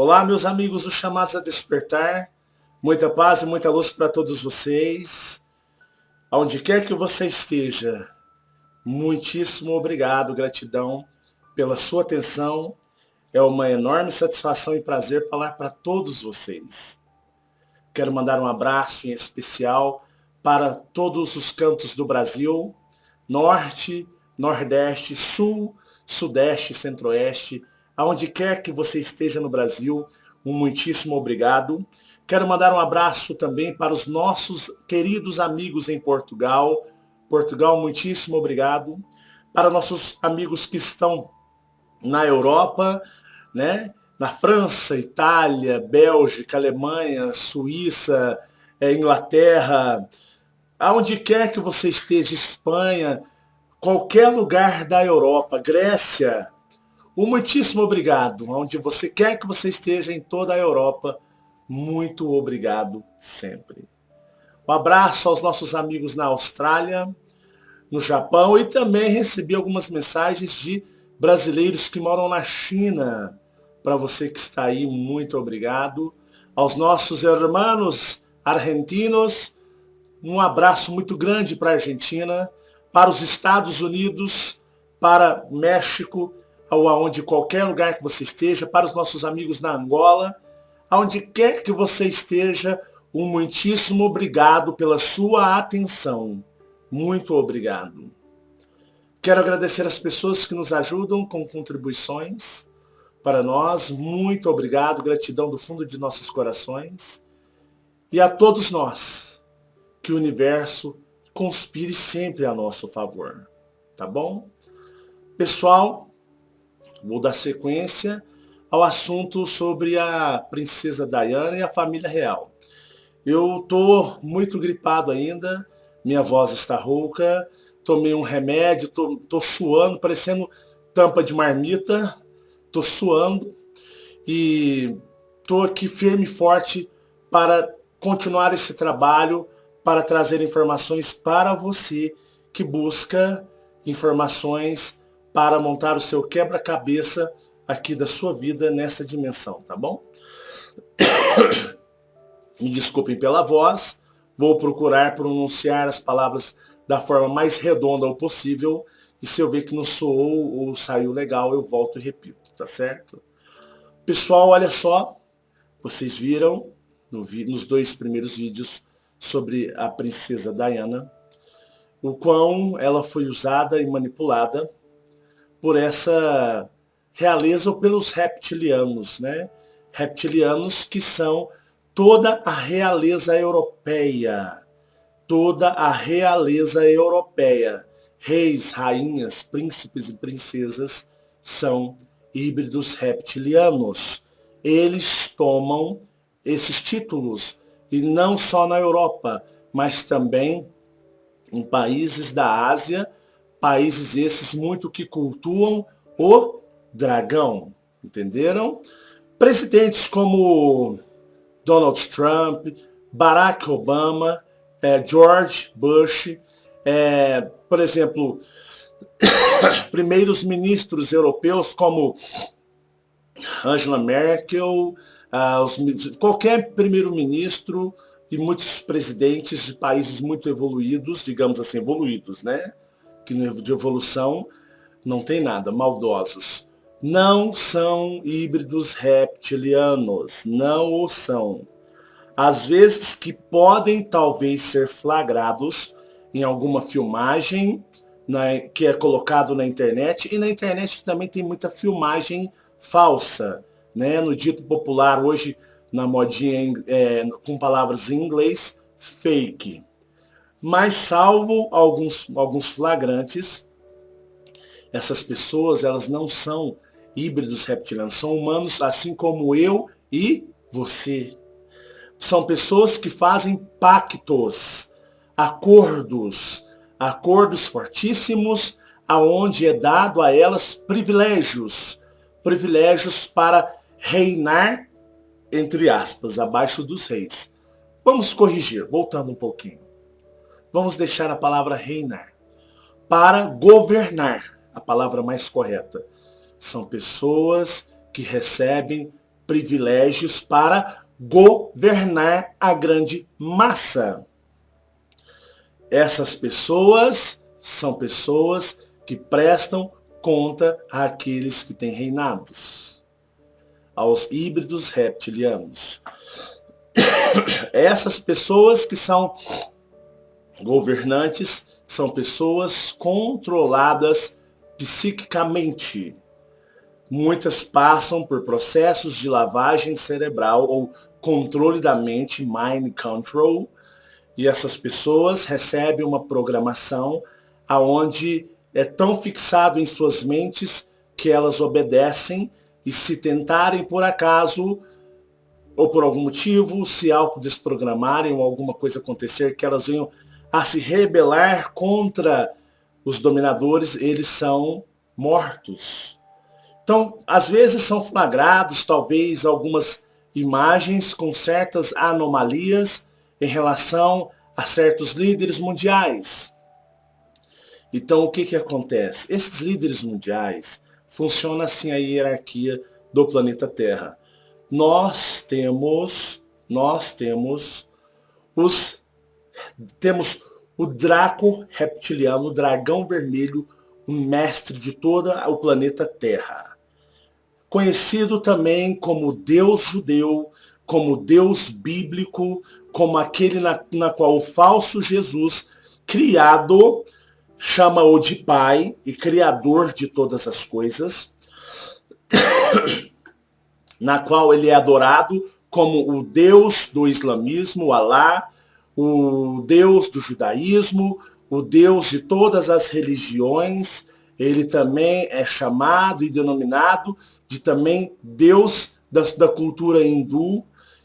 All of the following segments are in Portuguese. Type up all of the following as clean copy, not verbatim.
Olá, meus amigos dos Chamados a Despertar. Muita paz e muita luz para todos vocês. Aonde quer que você esteja, muitíssimo obrigado, gratidão pela sua atenção. É uma enorme satisfação e prazer falar para todos vocês. Quero mandar um abraço em especial para todos os cantos do Brasil, norte, nordeste, sul, sudeste, centro-oeste, aonde quer que você esteja no Brasil, um muitíssimo obrigado. Quero mandar um abraço também para os nossos queridos amigos em Portugal. Portugal, muitíssimo obrigado. Para nossos amigos que estão na Europa, né? Na França, Itália, Bélgica, Alemanha, Suíça, Inglaterra, aonde quer que você esteja, Espanha, qualquer lugar da Europa, Grécia, um muitíssimo obrigado. Onde você quer que você esteja em toda a Europa, muito obrigado sempre. Um abraço aos nossos amigos na Austrália, no Japão, e também recebi algumas mensagens de brasileiros que moram na China. Para você que está aí, muito obrigado. Aos nossos irmãos argentinos, um abraço muito grande para a Argentina, para os Estados Unidos, para México, ou aonde qualquer lugar que você esteja, para os nossos amigos na Angola, aonde quer que você esteja, um muitíssimo obrigado pela sua atenção. Muito obrigado. Quero agradecer as pessoas que nos ajudam com contribuições para nós. Muito obrigado, gratidão do fundo de nossos corações. E a todos nós, que o universo conspire sempre a nosso favor. Tá bom? Pessoal, vou dar sequência ao assunto sobre a princesa Diana e a família real. Eu tô muito gripado ainda, minha voz está rouca, tomei um remédio, tô suando, parecendo tampa de marmita, tô suando e tô aqui firme e forte para continuar esse trabalho, para trazer informações para você que busca informações para montar o seu quebra-cabeça aqui da sua vida nessa dimensão, tá bom? Me desculpem pela voz, vou procurar pronunciar as palavras da forma mais redonda possível, e se eu ver que não soou ou saiu legal, eu volto e repito, tá certo? Pessoal, olha só, vocês viram nos dois primeiros vídeos sobre a princesa Diana, o quão ela foi usada e manipulada por essa realeza ou pelos reptilianos, né? Reptilianos que são toda a realeza europeia. Toda a realeza europeia. Reis, rainhas, príncipes e princesas são híbridos reptilianos. Eles tomam esses títulos, e não só na Europa, mas também em países da Ásia, países esses muito que cultuam o dragão, entenderam? Presidentes como Donald Trump, Barack Obama, George Bush, por exemplo, primeiros ministros europeus como Angela Merkel, qualquer primeiro-ministro e muitos presidentes de países muito evoluídos, digamos assim, evoluídos, né? Que de evolução não tem nada, maldosos. Não são híbridos reptilianos, não o são. Às vezes que podem talvez ser flagrados em alguma filmagem que é colocado na internet, e na internet também tem muita filmagem falsa, né? No dito popular hoje, na modinha com palavras em inglês, fake. Mas salvo alguns flagrantes, essas pessoas, elas não são híbridos reptilianos, são humanos assim como eu e você. São pessoas que fazem pactos, acordos fortíssimos, aonde é dado a elas privilégios para reinar, entre aspas, abaixo dos reis. Vamos corrigir, voltando um pouquinho. Vamos deixar a palavra reinar. Para governar, a palavra mais correta. São pessoas que recebem privilégios para governar a grande massa. Essas pessoas são pessoas que prestam conta àqueles que têm reinados, aos híbridos reptilianos. Essas pessoas que são governantes são pessoas controladas psiquicamente. Muitas passam por processos de lavagem cerebral ou controle da mente, mind control, e essas pessoas recebem uma programação aonde é tão fixado em suas mentes que elas obedecem, e se tentarem por acaso ou por algum motivo se autodesprogramarem ou alguma coisa acontecer que elas venham a se rebelar contra os dominadores, eles são mortos. Então, às vezes são flagrados, talvez, algumas imagens com certas anomalias em relação a certos líderes mundiais. Então, o que acontece? Esses líderes mundiais, funciona assim a hierarquia do planeta Terra. Nós temos o Draco reptiliano, o dragão vermelho, o mestre de todo o planeta Terra. Conhecido também como Deus judeu, como Deus bíblico, como aquele na qual o falso Jesus, criado, chama-o de Pai e Criador de todas as coisas, na qual ele é adorado como o Deus do islamismo, o Alá, o Deus do judaísmo, o Deus de todas as religiões. Ele também é chamado e denominado de também Deus da cultura hindu.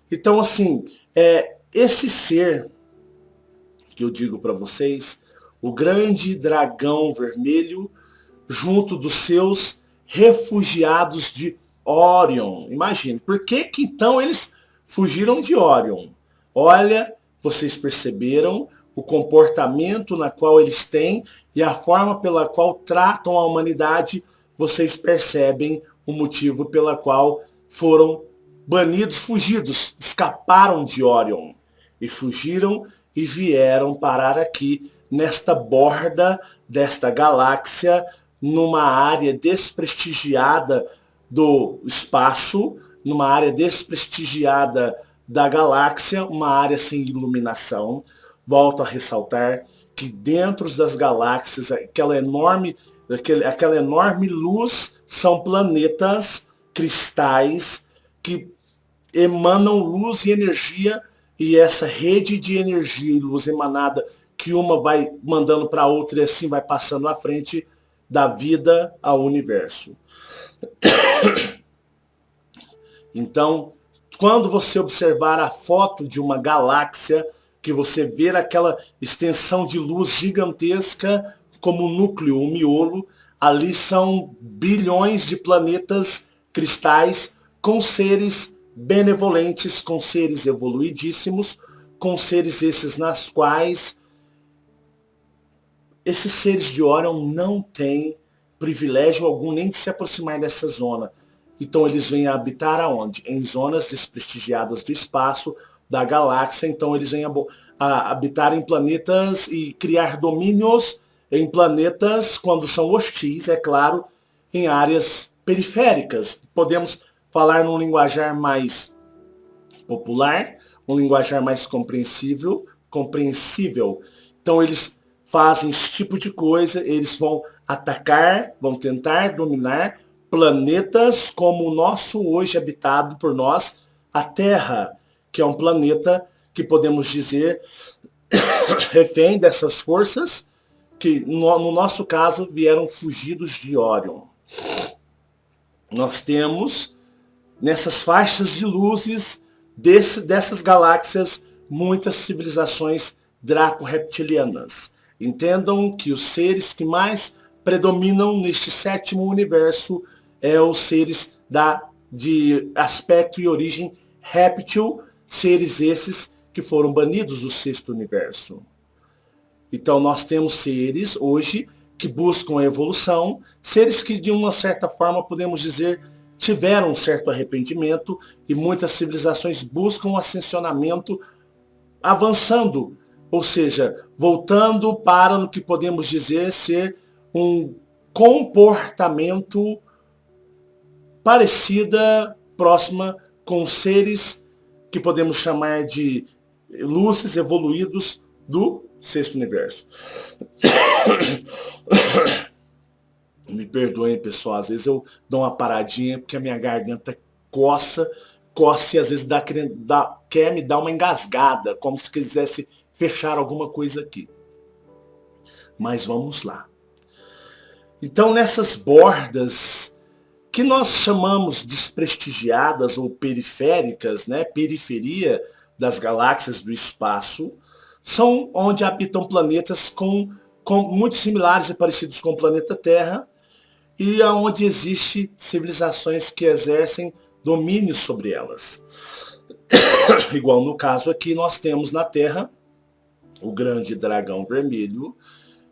Então, assim, esse ser que eu digo para vocês, o grande dragão vermelho, junto dos seus refugiados de Orion. Imagine, por que então eles fugiram de Orion? Olha, vocês perceberam o comportamento na qual eles têm e a forma pela qual tratam a humanidade, vocês percebem o motivo pela qual foram banidos, fugidos, escaparam de Orion e fugiram e vieram parar aqui nesta borda desta galáxia, numa área desprestigiada do espaço, numa área desprestigiada da galáxia, uma área sem iluminação. Volto a ressaltar que dentro das galáxias, aquela enorme luz, são planetas cristais que emanam luz e energia, e essa rede de energia e luz emanada, que uma vai mandando para a outra e assim vai passando à frente da vida ao universo. Então, quando você observar a foto de uma galáxia, que você vê aquela extensão de luz gigantesca como núcleo, o miolo, ali são bilhões de planetas cristais com seres benevolentes, com seres evoluidíssimos, com seres esses nas quais esses seres de Orion não têm privilégio algum nem de se aproximar dessa zona. Então eles vêm a habitar aonde? Em zonas desprestigiadas do espaço, da galáxia. Então eles vêm a habitar em planetas e criar domínios em planetas quando são hostis, é claro, em áreas periféricas. Podemos falar num linguajar mais popular, um linguajar mais compreensível. Então eles fazem esse tipo de coisa, eles vão atacar, vão tentar dominar planetas como o nosso hoje habitado por nós, a Terra, que é um planeta que podemos dizer refém dessas forças que, no nosso caso, vieram fugidos de Orion. Nós temos, nessas faixas de luzes dessas galáxias, muitas civilizações draco-reptilianas. Entendam que os seres que mais predominam neste sétimo universo os seres de aspecto e origem réptil, seres esses que foram banidos do sexto universo. Então nós temos seres hoje que buscam a evolução, seres que de uma certa forma podemos dizer tiveram um certo arrependimento e muitas civilizações buscam um ascensionamento avançando, ou seja, voltando para o que podemos dizer ser um comportamento parecida, próxima com seres que podemos chamar de luzes evoluídos do sexto universo. Me perdoem, pessoal, às vezes eu dou uma paradinha porque a minha garganta coça e às vezes quer me dar uma engasgada, como se quisesse fechar alguma coisa aqui. Mas vamos lá. Então, nessas bordas que nós chamamos desprestigiadas ou periféricas, né, periferia das galáxias do espaço, são onde habitam planetas com muito similares e parecidos com o planeta Terra, e onde existem civilizações que exercem domínio sobre elas. Igual no caso aqui, nós temos na Terra o grande dragão vermelho,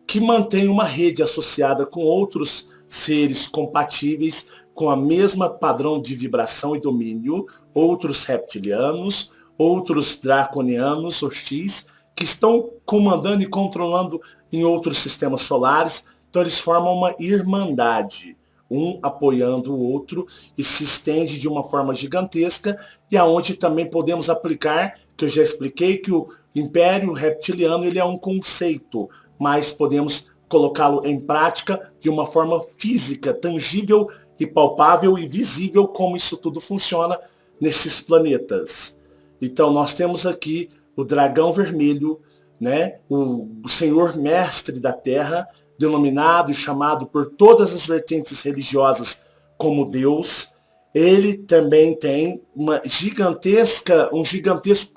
que mantém uma rede associada com outros seres compatíveis com a mesma padrão de vibração e domínio, outros reptilianos, outros draconianos hostis, que estão comandando e controlando em outros sistemas solares. Então eles formam uma irmandade, um apoiando o outro, e se estende de uma forma gigantesca, e aonde também podemos aplicar, que eu já expliquei, que o Império Reptiliano ele é um conceito, mas podemos colocá-lo em prática de uma forma física, tangível e palpável e visível, como isso tudo funciona nesses planetas. Então nós temos aqui o dragão vermelho, né, o senhor mestre da Terra, denominado e chamado por todas as vertentes religiosas como Deus. Ele também tem um gigantesco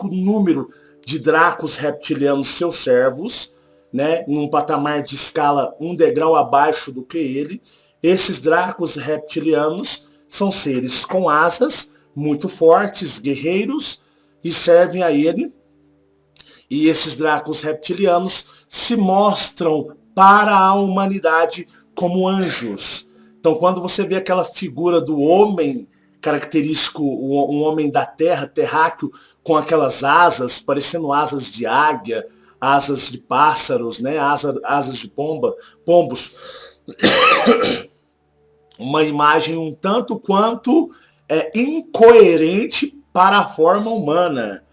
número de dracos reptilianos, seus servos, né, num patamar de escala um degrau abaixo do que ele. Esses dracos reptilianos são seres com asas, muito fortes, guerreiros, e servem a ele. E esses dracos reptilianos se mostram para a humanidade como anjos. Então, quando você vê aquela figura do homem característico, um homem da terra, terráqueo, com aquelas asas, parecendo asas de águia, asas de pássaros, né? asas de pombos, uma imagem um tanto quanto incoerente para a forma humana.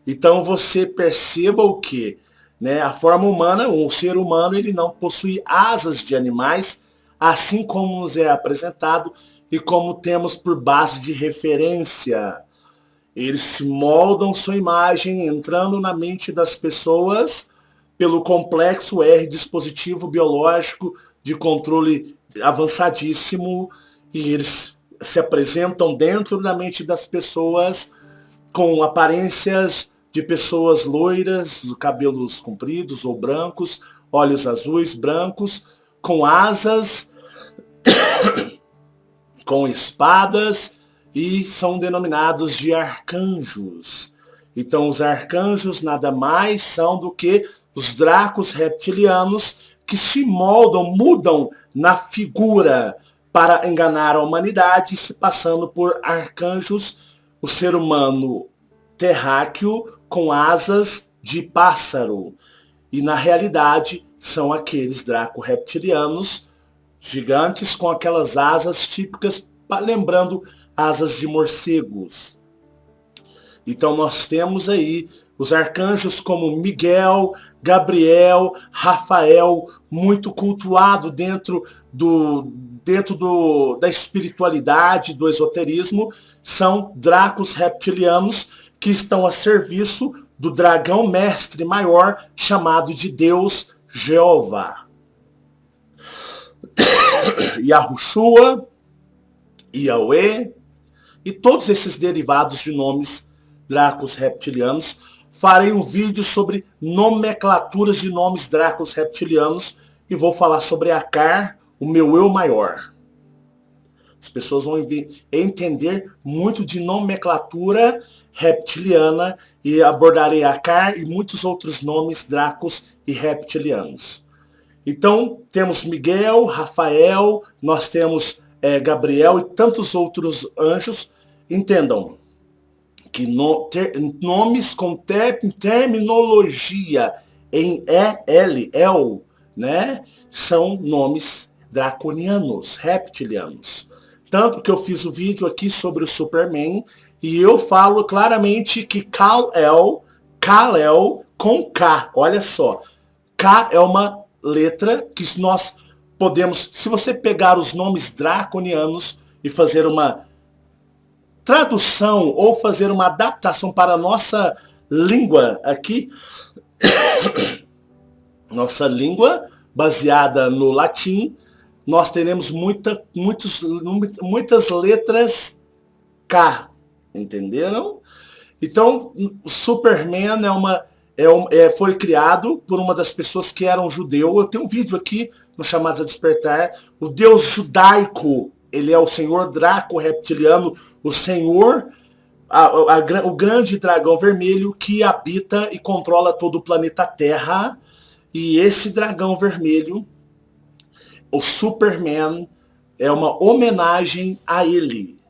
Então você perceba o que? Né? A forma humana, o ser humano, ele não possui asas de animais, assim como nos é apresentado e como temos por base de referência. Eles se moldam sua imagem entrando na mente das pessoas pelo complexo R dispositivo biológico de controle avançadíssimo, e eles se apresentam dentro da mente das pessoas com aparências de pessoas loiras, cabelos compridos ou brancos, olhos azuis, brancos, com asas, com espadas, e são denominados de arcanjos. Então os arcanjos nada mais são do que os dracos reptilianos que se moldam, mudam na figura para enganar a humanidade, se passando por arcanjos, o ser humano terráqueo com asas de pássaro. E na realidade são aqueles draco-reptilianos gigantes com aquelas asas típicas, lembrando asas de morcegos. Então nós temos aí os arcanjos como Miguel, Gabriel, Rafael, muito cultuado dentro da espiritualidade, do esoterismo, são dracos reptilianos que estão a serviço do dragão mestre maior chamado de Deus Jeová. Yahushua, Yahweh e todos esses derivados de nomes dracos reptilianos. Farei um vídeo sobre nomenclaturas de nomes dracos reptilianos e vou falar sobre Akar, o meu eu maior. As pessoas vão entender muito de nomenclatura reptiliana e abordarei Akar e muitos outros nomes dracos e reptilianos. Então, temos Miguel, Rafael, nós temos Gabriel e tantos outros anjos. Entendam que nomes com terminologia em El, né, são nomes draconianos, reptilianos. Tanto que eu fiz o vídeo aqui sobre o Superman e eu falo claramente que Kal-El com K, olha só, K é uma letra que nós podemos, se você pegar os nomes draconianos e fazer uma tradução ou fazer uma adaptação para a nossa língua aqui, nossa língua baseada no latim, nós teremos muitas letras K, entenderam? Então, o Superman foi criado por uma das pessoas que eram judeu. Eu tenho um vídeo aqui no Chamados a Despertar. O deus judaico, ele é o senhor Draco reptiliano, o senhor, o grande dragão vermelho que habita e controla todo o planeta Terra. E esse dragão vermelho, o Superman, é uma homenagem a ele.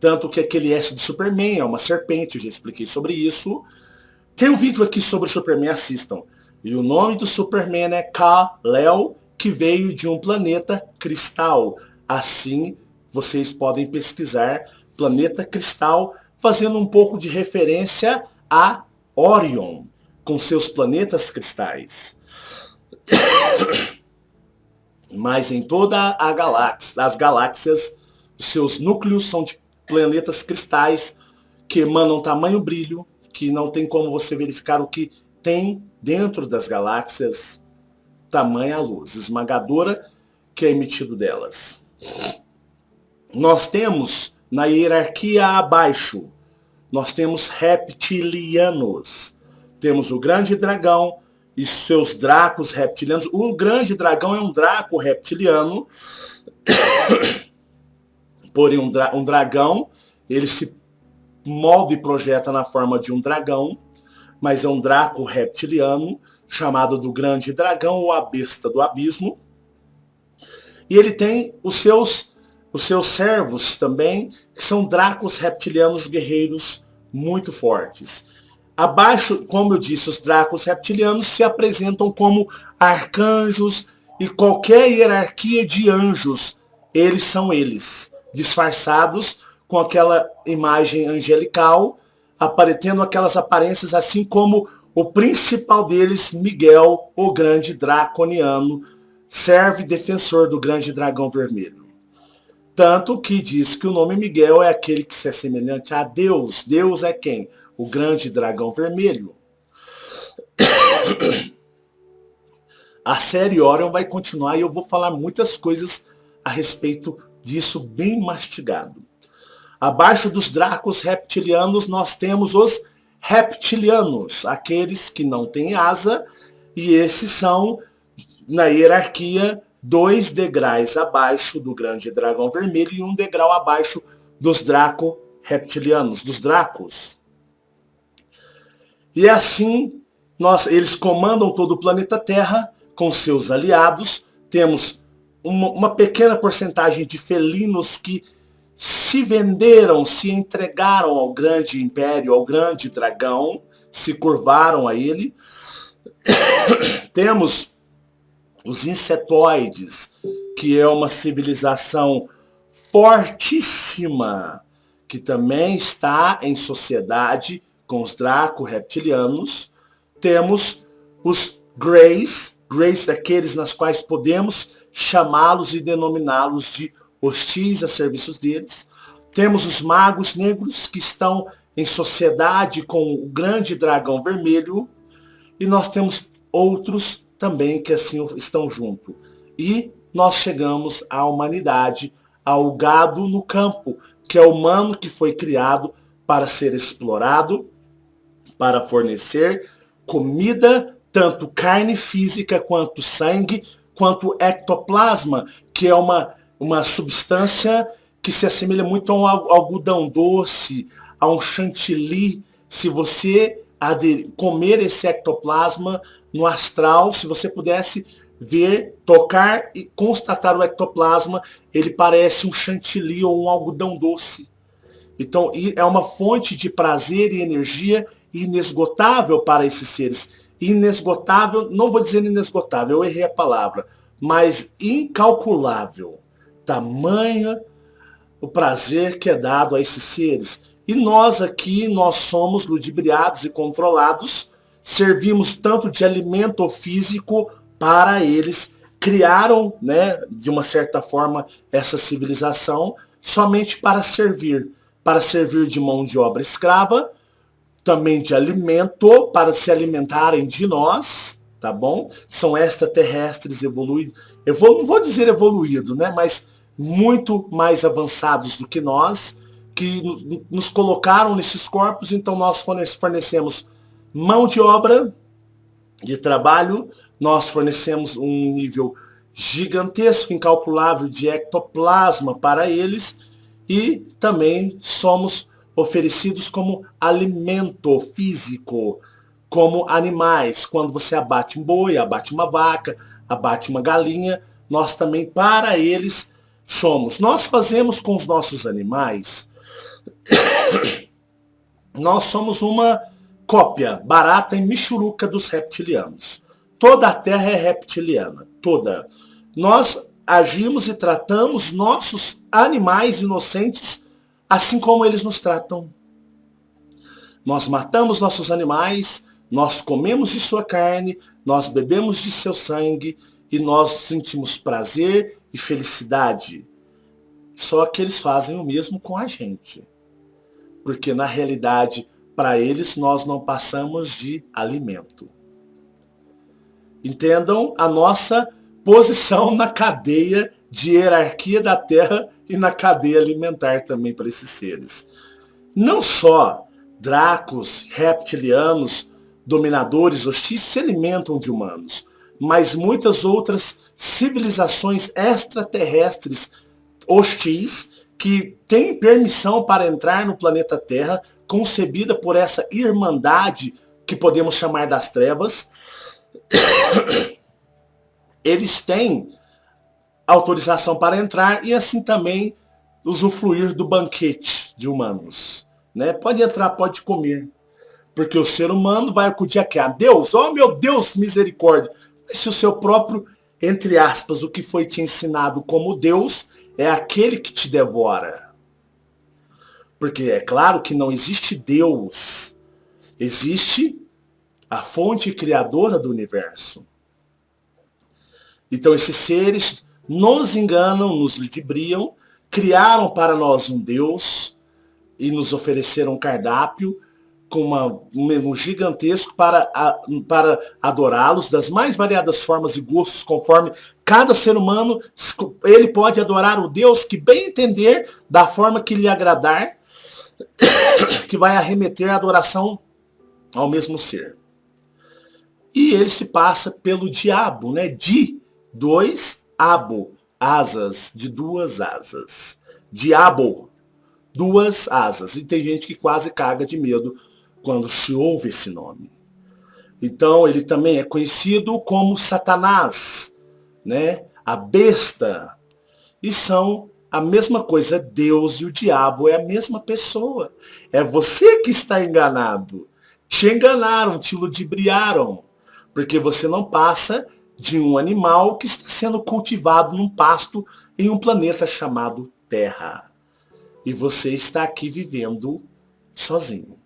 Tanto que aquele S do Superman é uma serpente, eu já expliquei sobre isso. Tem um vídeo aqui sobre o Superman, assistam. E o nome do Superman é Kal-El, que veio de um planeta cristal. Assim, vocês podem pesquisar planeta cristal, fazendo um pouco de referência a Orion, com seus planetas cristais. Mas em toda a galáxia, as galáxias, os seus núcleos são de planetas cristais que emanam tamanho brilho, que não tem como você verificar o que tem dentro das galáxias, tamanha luz esmagadora que é emitido delas. Nós temos na hierarquia abaixo, nós temos reptilianos. Temos o grande dragão e seus dracos reptilianos. O grande dragão é um draco reptiliano. Porém, um dragão, ele se molda e projeta na forma de um dragão, mas é um draco reptiliano, chamado do grande dragão, ou a besta do abismo. E ele tem os seus servos também, que são dracos reptilianos guerreiros muito fortes. Abaixo, como eu disse, os dracos reptilianos se apresentam como arcanjos e qualquer hierarquia de anjos, eles são eles, disfarçados com aquela imagem angelical, tendo aquelas aparências, assim como o principal deles, Miguel, o grande draconiano, servo e defensor do grande dragão vermelho. Tanto que diz que o nome Miguel é aquele que se é semelhante a Deus. Deus é quem? O grande dragão vermelho. A série Orion vai continuar e eu vou falar muitas coisas a respeito disso bem mastigado. Abaixo dos dracos reptilianos nós temos os reptilianos, aqueles que não têm asa, e esses são, na hierarquia, 2 degraus abaixo do grande dragão vermelho e 1 degrau abaixo dos reptilianos, dos dracos. E assim, eles comandam todo o planeta Terra com seus aliados. Temos uma pequena porcentagem de felinos que se venderam, se entregaram ao grande império, ao grande dragão, se curvaram a ele. Temos os insetoides, que é uma civilização fortíssima, que também está em sociedade com os draco-reptilianos. Temos os Greys daqueles nas quais podemos chamá-los e denominá-los de hostis a serviços deles. Temos os magos negros, que estão em sociedade com o grande dragão vermelho. E nós temos outros também que assim estão junto. E nós chegamos à humanidade, ao gado no campo, que é o humano que foi criado para ser explorado, para fornecer comida, tanto carne física, quanto sangue, quanto ectoplasma, que é uma substância que se assemelha muito a um algodão doce, a um chantilly. Se você comer esse ectoplasma no astral, se você pudesse ver, tocar e constatar o ectoplasma, ele parece um chantilly ou um algodão doce. Então, é uma fonte de prazer e energia inesgotável para esses seres. Inesgotável, não vou dizer inesgotável, eu errei a palavra, mas incalculável. Tamanha o prazer que é dado a esses seres. E nós aqui, nós somos ludibriados e controlados, servimos tanto de alimento físico para eles. Criaram, né, de uma certa forma, essa civilização somente para servir de mão de obra escrava, também de alimento, para se alimentarem de nós, tá bom? São extraterrestres evoluídos, não vou dizer evoluído, né, mas muito mais avançados do que nós, que nos colocaram nesses corpos, então nós fornecemos mão de obra, de trabalho, nós fornecemos um nível gigantesco, incalculável de ectoplasma para eles, e também somos oferecidos como alimento físico, como animais. Quando você abate um boi, abate uma vaca, abate uma galinha, nós também para eles somos. Nós fazemos com os nossos animais, nós somos uma cópia barata e michuruca dos reptilianos. Toda a Terra é reptiliana, toda. Nós agimos e tratamos nossos animais inocentes assim como eles nos tratam. Nós matamos nossos animais, nós comemos de sua carne, nós bebemos de seu sangue e nós sentimos prazer e felicidade. Só que eles fazem o mesmo com a gente. Porque na realidade, para eles, nós não passamos de alimento. Entendam a nossa posição na cadeia de hierarquia da Terra e na cadeia alimentar também para esses seres. Não só dracos, reptilianos, dominadores hostis se alimentam de humanos, mas muitas outras civilizações extraterrestres hostis que têm permissão para entrar no planeta Terra, concebida por essa irmandade que podemos chamar das trevas, eles têm autorização para entrar e assim também usufruir do banquete de humanos. Né? Pode entrar, pode comer. Porque o ser humano vai acudir aqui a Deus, oh meu Deus, misericórdia. Mas se o seu próprio, entre aspas, o que foi te ensinado como Deus, é aquele que te devora. Porque é claro que não existe Deus. Existe a fonte criadora do universo. Então esses seres nos enganam, nos ludibriam, criaram para nós um Deus e nos ofereceram um cardápio com um menu gigantesco para adorá-los das mais variadas formas e gostos, conforme cada ser humano, ele pode adorar o Deus que bem entender, da forma que lhe agradar, que vai arremeter a adoração ao mesmo ser. E ele se passa pelo diabo, né? Abo, asas, de duas asas. Diabo, duas asas. E tem gente que quase caga de medo quando se ouve esse nome. Então ele também é conhecido como Satanás, né? A besta. E são a mesma coisa. Deus e o diabo é a mesma pessoa. É você que está enganado. Te enganaram, te ludibriaram. Porque você não passa de um animal que está sendo cultivado num pasto em um planeta chamado Terra. E você está aqui vivendo sozinho.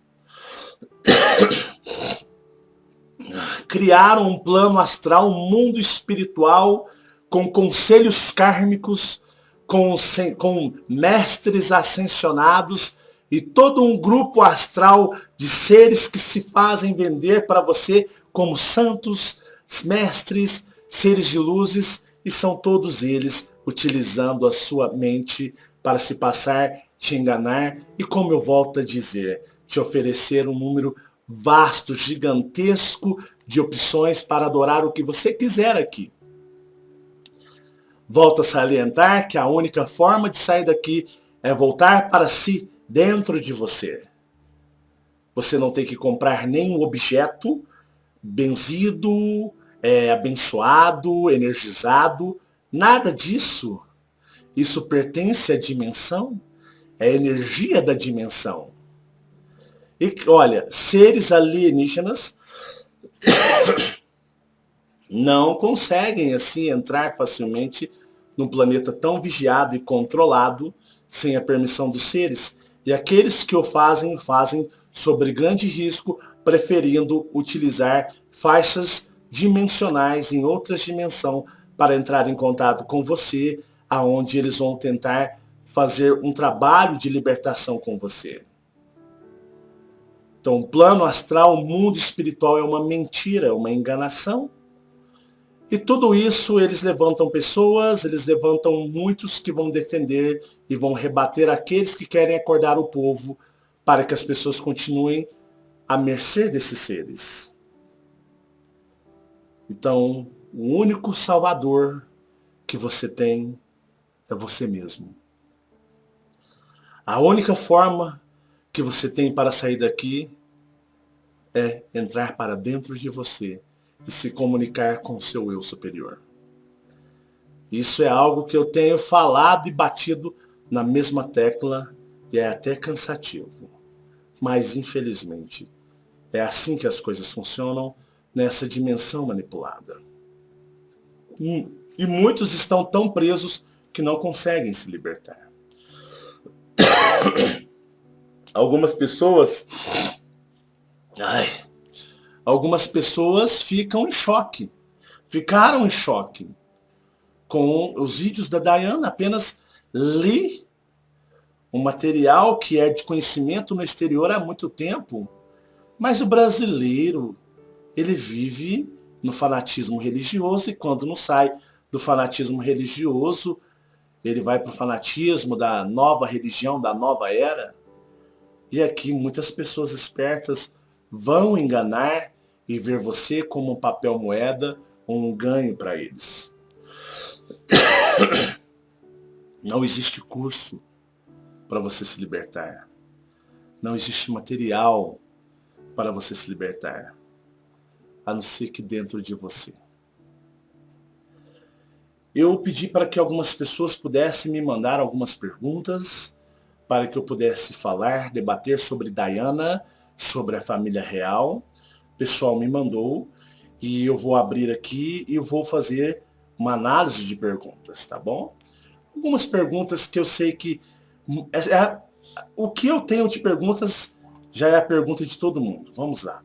Criaram um plano astral, um mundo espiritual, com conselhos kármicos, com mestres ascensionados e todo um grupo astral de seres que se fazem vender para você como santos, mestres, seres de luzes, e são todos eles utilizando a sua mente para se passar, te enganar e, como eu volto a dizer, te oferecer um número vasto, gigantesco de opções para adorar o que você quiser aqui. Volto a salientar que a única forma de sair daqui é voltar para si, dentro de você. Você não tem que comprar nenhum objeto benzido, abençoado, energizado. Nada disso. Isso pertence à dimensão, é a energia da dimensão. E olha, seres alienígenas não conseguem assim entrar facilmente num planeta tão vigiado e controlado sem a permissão dos seres. E aqueles que o fazem, fazem sob grande risco, preferindo utilizar faixas dimensionais em outras dimensões para entrar em contato com você, aonde eles vão tentar fazer um trabalho de libertação com você. Então, o plano astral, o mundo espiritual é uma mentira, uma enganação. E tudo isso eles levantam pessoas, eles levantam muitos que vão defender e vão rebater aqueles que querem acordar o povo para que as pessoas continuem à mercê desses seres. Então, o único salvador que você tem é você mesmo. A única forma que você tem para sair daqui é entrar para dentro de você e se comunicar com o seu eu superior. Isso é algo que eu tenho falado e batido na mesma tecla e é até cansativo. Mas, infelizmente, é assim que as coisas funcionam nessa dimensão manipulada. E muitos estão tão presos que não conseguem se libertar. Algumas pessoas ficam em choque. Ficaram em choque com os vídeos da Diana. Apenas li um material que é de conhecimento no exterior há muito tempo. Mas o brasileiro, ele vive no fanatismo religioso e quando não sai do fanatismo religioso, ele vai para o fanatismo da nova religião, da nova era. E aqui muitas pessoas espertas vão enganar e ver você como um papel moeda ou um ganho para eles. Não existe curso para você se libertar. Não existe material para você se libertar, a não ser que dentro de você. Eu pedi para que algumas pessoas pudessem me mandar algumas perguntas para que eu pudesse falar, debater sobre Diana, sobre a família real. O pessoal me mandou e eu vou abrir aqui e eu vou fazer uma análise de perguntas, tá bom? Algumas perguntas que eu sei que... o que eu tenho de perguntas já é a pergunta de todo mundo. Vamos lá.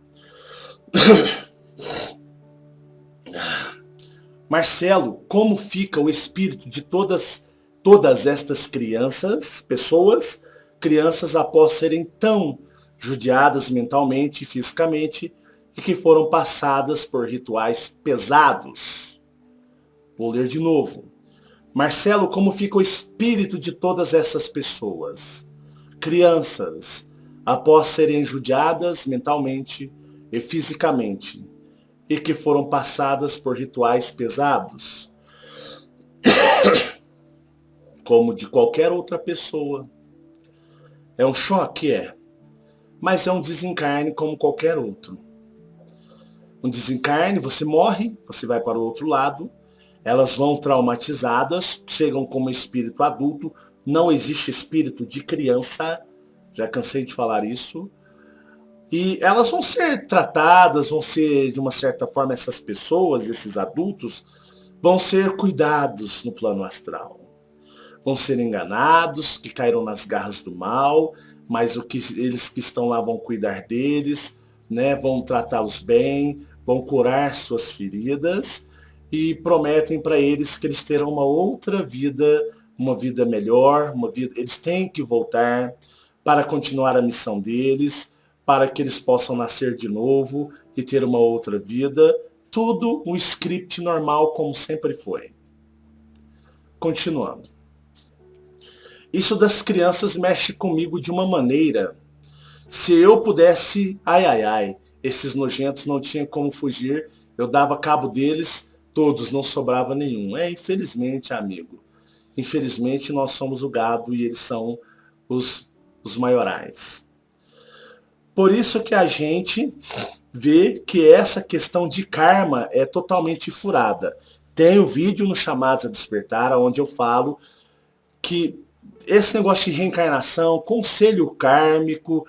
Marcelo, como fica o espírito de todas estas crianças após serem tão judiadas mentalmente e fisicamente e que foram passadas por rituais pesados? Vou ler de novo. Marcelo, como fica o espírito de todas essas pessoas, crianças, após serem judiadas mentalmente e fisicamente e que foram passadas por rituais pesados, como de qualquer outra pessoa? É um choque, mas é um desencarne como qualquer outro. Um desencarne, você morre, você vai para o outro lado, elas vão traumatizadas, chegam como espírito adulto, não existe espírito de criança, já cansei de falar isso, e elas vão ser tratadas, vão ser, de uma certa forma, essas pessoas, esses adultos, vão ser cuidados no plano astral. Vão ser enganados, que caíram nas garras do mal, mas eles que estão lá vão cuidar deles, né? Vão tratá-los bem, vão curar suas feridas e prometem para eles que eles terão uma vida melhor, eles têm que voltar para continuar a missão deles, para que eles possam nascer de novo e ter uma outra vida. Tudo um script normal, como sempre foi. Continuando. Isso das crianças mexe comigo de uma maneira. Se eu pudesse... esses nojentos não tinham como fugir. Eu dava cabo deles, todos, não sobrava nenhum. Infelizmente, amigo. Infelizmente, nós somos o gado e eles são os maiorais. Por isso que a gente vê que essa questão de karma é totalmente furada. Tem o vídeo no Chamados a Despertar, onde eu falo que esse negócio de reencarnação, conselho kármico,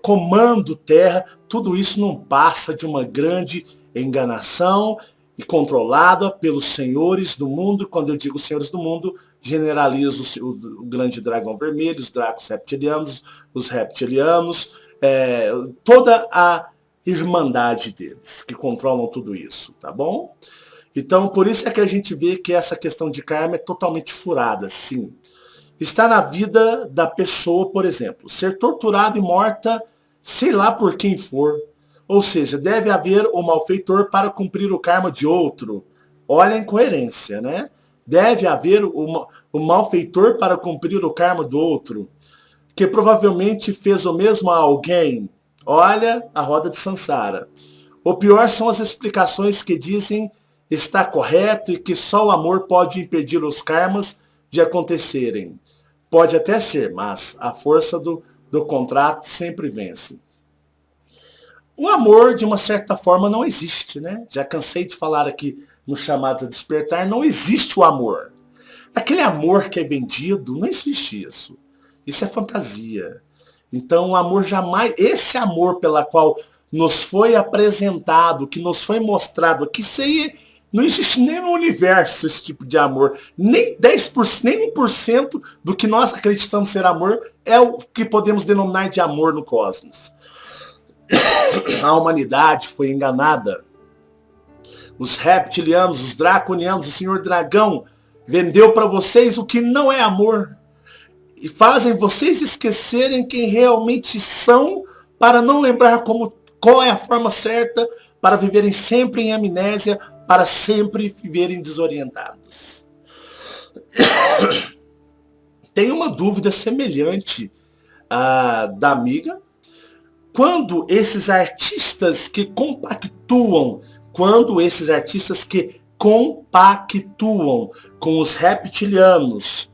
comando terra, tudo isso não passa de uma grande enganação e controlada pelos senhores do mundo. Quando eu digo senhores do mundo, generalizo o grande dragão vermelho, os dracos reptilianos, os reptilianos, toda a irmandade deles, que controlam tudo isso, tá bom? Então, por isso é que a gente vê que essa questão de karma é totalmente furada, sim. Está na vida da pessoa, por exemplo, ser torturada e morta, sei lá por quem for. Ou seja, deve haver o malfeitor para cumprir o karma de outro. Olha a incoerência, né? Deve haver o malfeitor para cumprir o karma do outro, que provavelmente fez o mesmo a alguém. Olha a roda de Sansara. O pior são as explicações que dizem está correto e que só o amor pode impedir os karmas de acontecerem. Pode até ser, mas a força do contrato sempre vence. O amor, de uma certa forma, não existe, né? Já cansei de falar aqui no Chamados a Despertar, não existe o amor. Aquele amor que é vendido, não existe isso. Isso é fantasia. Então o amor jamais, esse amor pela qual nos foi apresentado, que nos foi mostrado, que não existe nem no universo esse tipo de amor. Nem 10%, nem 1% do que nós acreditamos ser amor é o que podemos denominar de amor no cosmos. A humanidade foi enganada. Os reptilianos, os draconianos, o Senhor Dragão vendeu para vocês o que não é amor. E fazem vocês esquecerem quem realmente são para não lembrar qual é a forma certa para viverem sempre em amnésia, para sempre viverem desorientados. Tem uma dúvida semelhante à da amiga. Quando esses artistas que compactuam com os reptilianos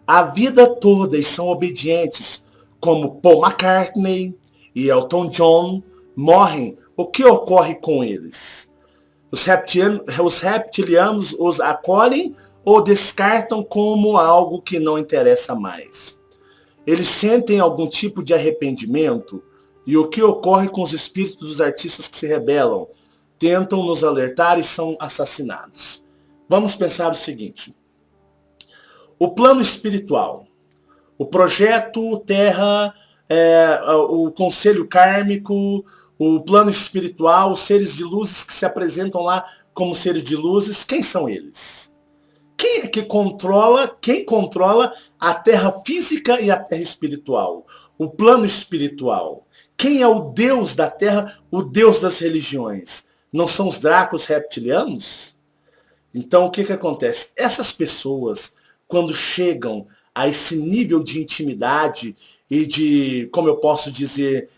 a vida toda e são obedientes, como Paul McCartney e Elton John, morrem, o que ocorre com eles? Os reptilianos os acolhem ou descartam como algo que não interessa mais? Eles sentem algum tipo de arrependimento? E o que ocorre com os espíritos dos artistas que se rebelam? Tentam nos alertar e são assassinados. Vamos pensar o seguinte. O plano espiritual, o projeto Terra, o conselho kármico, o plano espiritual, os seres de luzes que se apresentam lá como seres de luzes, quem são eles? Quem é que controla, quem controla a Terra física e a Terra espiritual? O plano espiritual. Quem é o Deus da Terra, o Deus das religiões? Não são os dracos reptilianos? Então o que acontece? Essas pessoas, quando chegam a esse nível de intimidade e de, como eu posso dizer,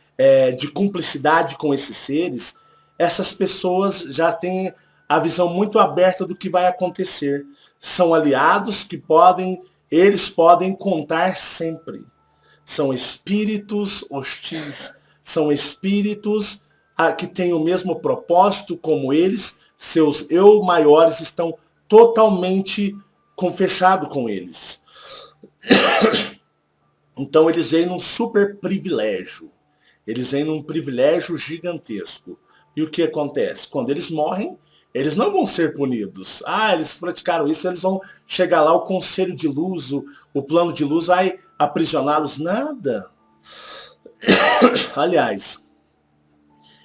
de cumplicidade com esses seres, essas pessoas já têm a visão muito aberta do que vai acontecer. São aliados que eles podem contar sempre. São espíritos hostis, são espíritos que têm o mesmo propósito como eles, seus eu maiores estão totalmente fechado com eles. Então eles vêm num super privilégio. Eles vêm num privilégio gigantesco. E o que acontece? Quando eles morrem, eles não vão ser punidos. Eles praticaram isso, eles vão chegar lá, o conselho de luz, o plano de luz vai aprisioná-los. Nada. Aliás,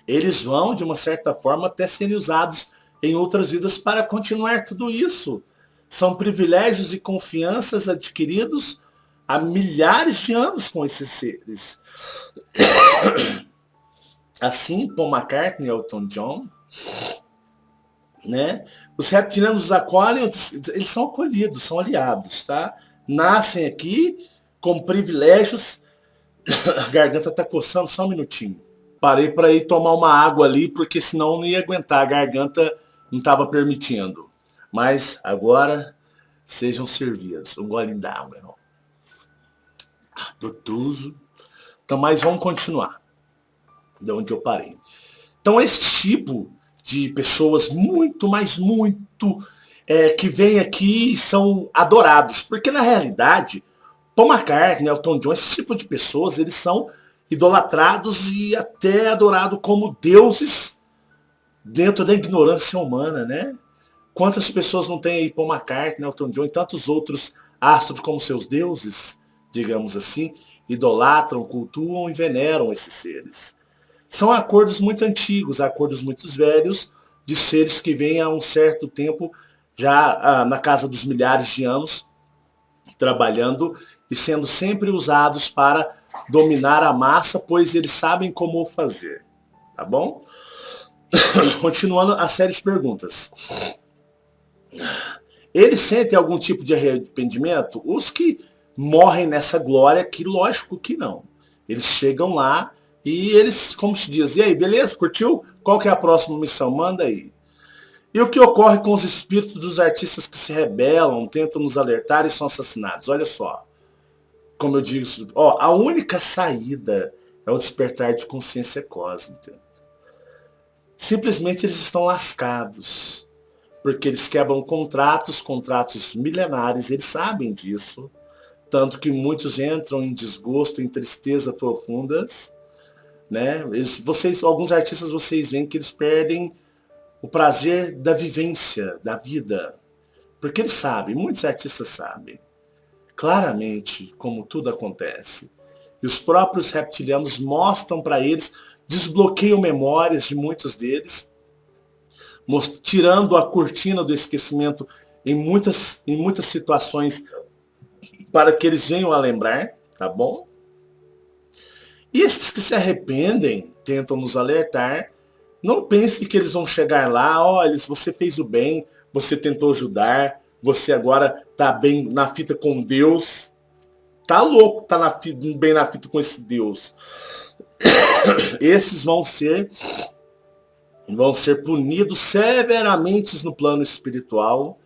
eles vão, de uma certa forma, até serem usados em outras vidas para continuar tudo isso. São privilégios e confianças adquiridos há milhares de anos com esses seres. Assim, Paul McCartney e Elton John, né? Os reptilianos os acolhem, eles são acolhidos, são aliados, tá? Nascem aqui com privilégios. A garganta tá coçando, só um minutinho. Parei para ir tomar uma água ali, porque senão não ia aguentar, a garganta não estava permitindo. Mas agora sejam servidos. Um golinho d'água. Gostoso. Então, mas vamos continuar de onde eu parei. Então, esse tipo de pessoas muito, mas muito, que vêm aqui e são adorados. Porque, na realidade, Paul McCartney, Elton John, esse tipo de pessoas, eles são idolatrados e até adorados como deuses dentro da ignorância humana, né? Quantas pessoas não têm aí Paul McCartney, Elton John e tantos outros astros como seus deuses, digamos assim, idolatram, cultuam e veneram esses seres. São acordos muito antigos, acordos muito velhos, de seres que vêm há um certo tempo, já na casa dos milhares de anos, trabalhando e sendo sempre usados para dominar a massa, pois eles sabem como fazer. Tá bom? Continuando a série de perguntas. Eles sentem algum tipo de arrependimento? Os que morrem nessa glória, que lógico que não. Eles chegam lá e eles, como se diz, e aí, beleza? Curtiu? Qual que é a próxima missão? Manda aí. E o que ocorre com os espíritos dos artistas que se rebelam, tentam nos alertar e são assassinados? Olha só. Como eu digo, a única saída é o despertar de consciência cósmica. Simplesmente eles estão lascados. Porque eles quebram contratos milenares, eles sabem disso. Tanto que muitos entram em desgosto, em tristeza profundas. Né? Alguns artistas vocês veem que eles perdem o prazer da vivência, da vida. Porque eles sabem, muitos artistas sabem claramente como tudo acontece. E os próprios reptilianos mostram para eles, desbloqueiam memórias de muitos deles, tirando a cortina do esquecimento em muitas situações para que eles venham a lembrar, tá bom? E esses que se arrependem, tentam nos alertar, não pense que eles vão chegar lá, olha, você fez o bem, você tentou ajudar, você agora tá bem na fita com Deus. Tá louco, tá bem na fita com esse Deus. Esses vão ser punidos severamente no plano espiritual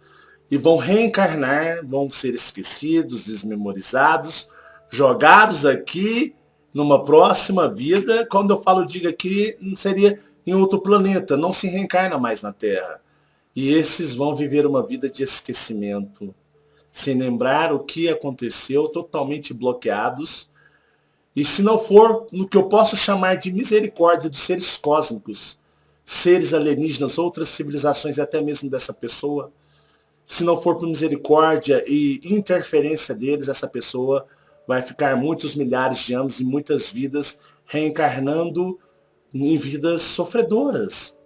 e vão reencarnar, vão ser esquecidos, desmemorizados, jogados aqui numa próxima vida. Quando eu falo diga aqui, seria em outro planeta, não se reencarna mais na Terra. E esses vão viver uma vida de esquecimento, sem lembrar o que aconteceu, totalmente bloqueados. E se não for no que eu posso chamar de misericórdia dos seres cósmicos, seres alienígenas, outras civilizações e até mesmo dessa pessoa, se não for por misericórdia e interferência deles, essa pessoa vai ficar muitos milhares de anos e muitas vidas reencarnando em vidas sofredoras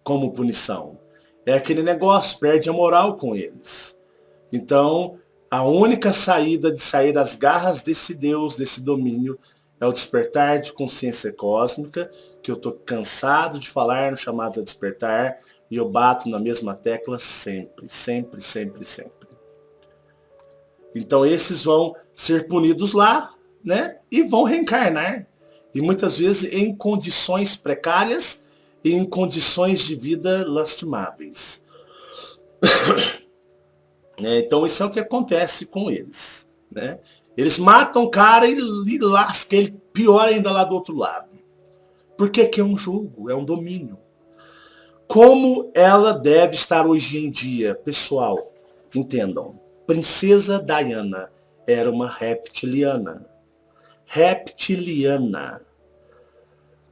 como punição. É aquele negócio, perde a moral com eles. Então, a única saída de sair das garras desse Deus, desse domínio, é o despertar de consciência cósmica, que eu estou cansado de falar no chamado a despertar, e eu bato na mesma tecla sempre, sempre, sempre, sempre. Então esses vão ser punidos lá, né? E vão reencarnar. E muitas vezes em condições precárias e em condições de vida lastimáveis. Então isso é o que acontece com eles. Né? Eles matam o cara e lascam ele pior ainda lá do outro lado. Porque aqui é um jogo, é um domínio. Como ela deve estar hoje em dia, pessoal? Entendam. Princesa Diana era uma reptiliana. Reptiliana.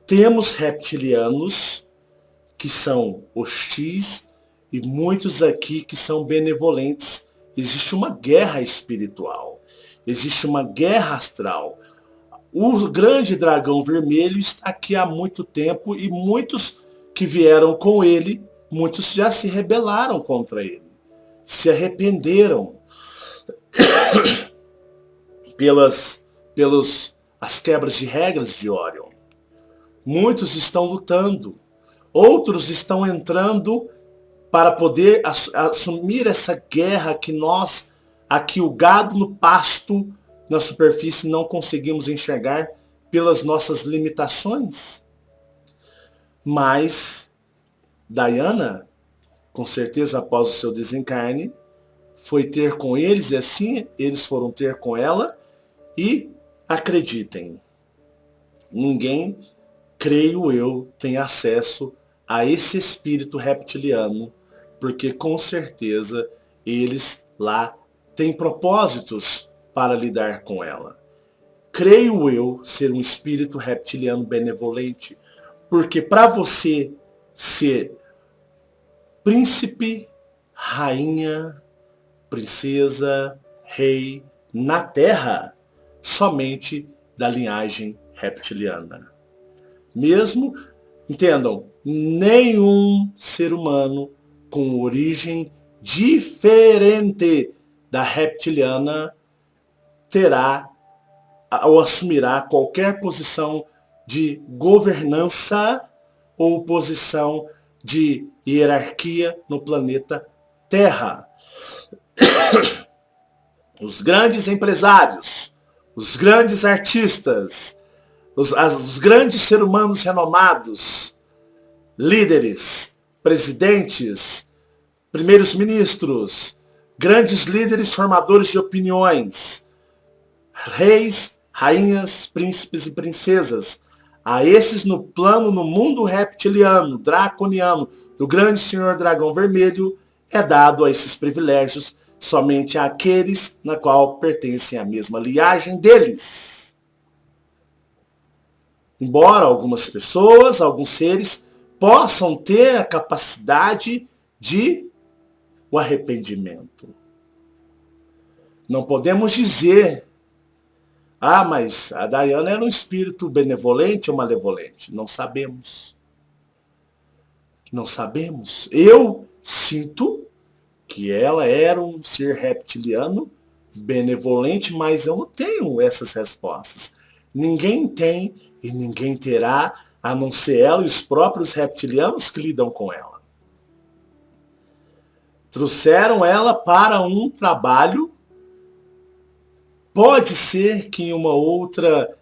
Temos reptilianos que são hostis e muitos aqui que são benevolentes. Existe uma guerra espiritual. Existe uma guerra astral. O grande dragão vermelho está aqui há muito tempo e muitos que vieram com ele, muitos já se rebelaram contra ele. Se arrependeram pelas as quebras de regras de Orion. Muitos estão lutando. Outros estão entrando para poder assumir essa guerra que nós, aqui o gado no pasto, na superfície, não conseguimos enxergar pelas nossas limitações. Mas Diana, com certeza após o seu desencarne, foi ter com eles e assim eles foram ter com ela e Acreditem, ninguém, creio eu, tem acesso a esse espírito reptiliano, porque com certeza eles lá têm propósitos para lidar com ela. Creio eu ser um espírito reptiliano benevolente, porque para você ser príncipe, rainha, princesa, rei na Terra, somente da linhagem reptiliana. Mesmo, entendam, nenhum ser humano com origem diferente da reptiliana terá ou assumirá qualquer posição de governança ou posição de hierarquia no planeta Terra. Os grandes empresários, os grandes artistas, os grandes seres humanos renomados, líderes, presidentes, primeiros ministros, grandes líderes formadores de opiniões, reis, rainhas, príncipes e princesas, a esses no plano, no mundo reptiliano, draconiano, do grande senhor dragão vermelho, é dado a esses privilégios somente àqueles na qual pertencem à mesma linhagem deles. Embora algumas pessoas, alguns seres, possam ter a capacidade de o arrependimento. Não podemos dizer, mas a Diana era um espírito benevolente ou malevolente. Não sabemos. Não sabemos. Eu sinto que ela era um ser reptiliano benevolente, mas eu não tenho essas respostas. Ninguém tem e ninguém terá, a não ser ela e os próprios reptilianos que lidam com ela. Trouxeram ela para um trabalho. Pode ser que em uma outra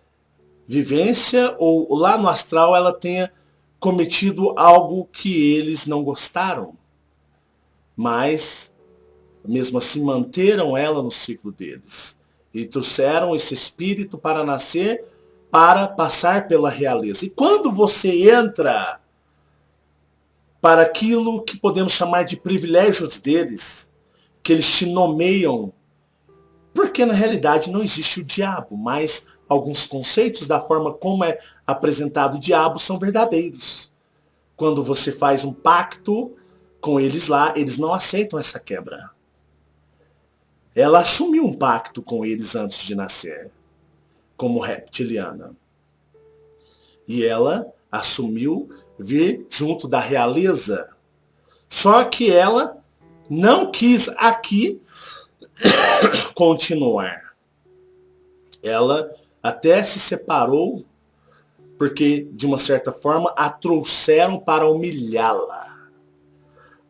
vivência ou lá no astral ela tenha cometido algo que eles não gostaram. Mas, mesmo assim, manteram ela no ciclo deles. E trouxeram esse espírito para nascer, para passar pela realeza. E quando você entra para aquilo que podemos chamar de privilégios deles, que eles te nomeiam, porque na realidade não existe o diabo, mas alguns conceitos da forma como é apresentado o diabo são verdadeiros. Quando você faz um pacto com eles lá, eles não aceitam essa quebra. Ela assumiu um pacto com eles antes de nascer, como reptiliana. E ela assumiu vir junto da realeza. Só que ela não quis aqui continuar. Ela até se separou porque, de uma certa forma, a trouxeram para humilhá-la.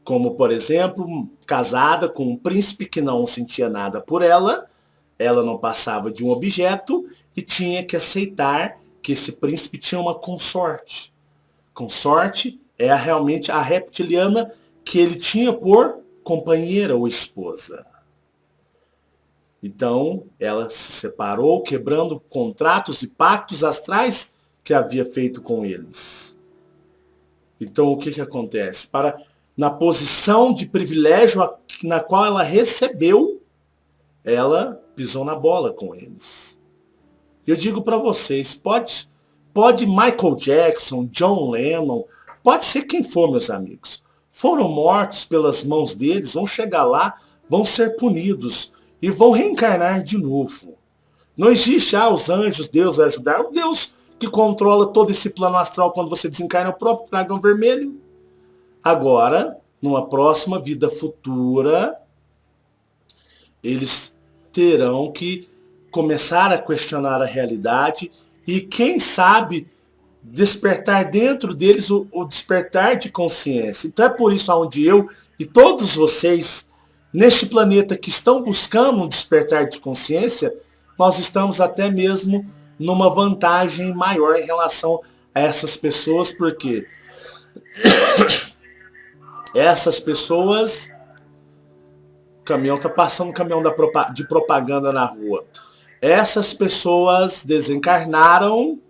Como, por exemplo, casada com um príncipe que não sentia nada por ela, ela não passava de um objeto e tinha que aceitar que esse príncipe tinha uma consorte. Consorte é realmente a reptiliana que ele tinha por companheira ou esposa. Então, ela se separou, quebrando contratos e pactos astrais que havia feito com eles. Então, o que acontece? Na posição de privilégio na qual ela recebeu, ela pisou na bola com eles. Eu digo para vocês, pode Michael Jackson, John Lennon, pode ser quem for, meus amigos. Foram mortos pelas mãos deles, vão chegar lá, vão ser punidos e vão reencarnar de novo. Não existe, os anjos, Deus vai ajudar. O Deus que controla todo esse plano astral quando você desencarna é o próprio dragão vermelho. Agora, numa próxima vida futura, eles terão que começar a questionar a realidade e, quem sabe, despertar dentro deles o despertar de consciência. Então é por isso onde eu e todos vocês, neste planeta que estão buscando um despertar de consciência, nós estamos até mesmo numa vantagem maior em relação a essas pessoas, porque essas pessoas, o caminhão está passando, um caminhão de propaganda na rua. Essas pessoas desencarnaram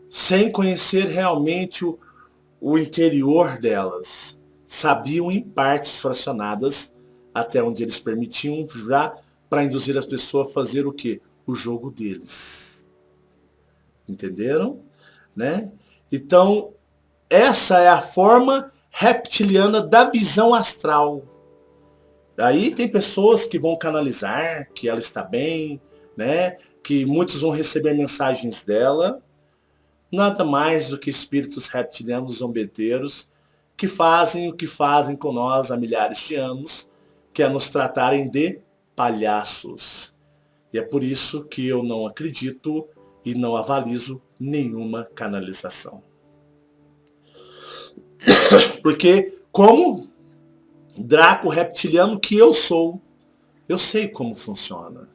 sem conhecer realmente o interior delas. Sabiam em partes fracionadas até onde eles permitiam já para induzir as pessoas a fazer o quê? O jogo deles. Entenderam? Né? Então, essa é a forma reptiliana da visão astral. Aí tem pessoas que vão canalizar, que ela está bem, né? Que muitos vão receber mensagens dela. Nada mais do que espíritos reptilianos zombeteiros que fazem o que fazem com nós há milhares de anos, que é nos tratarem de palhaços. E é por isso que eu não acredito e não avalizo nenhuma canalização. Porque, como Draco reptiliano que eu sou, eu sei como funciona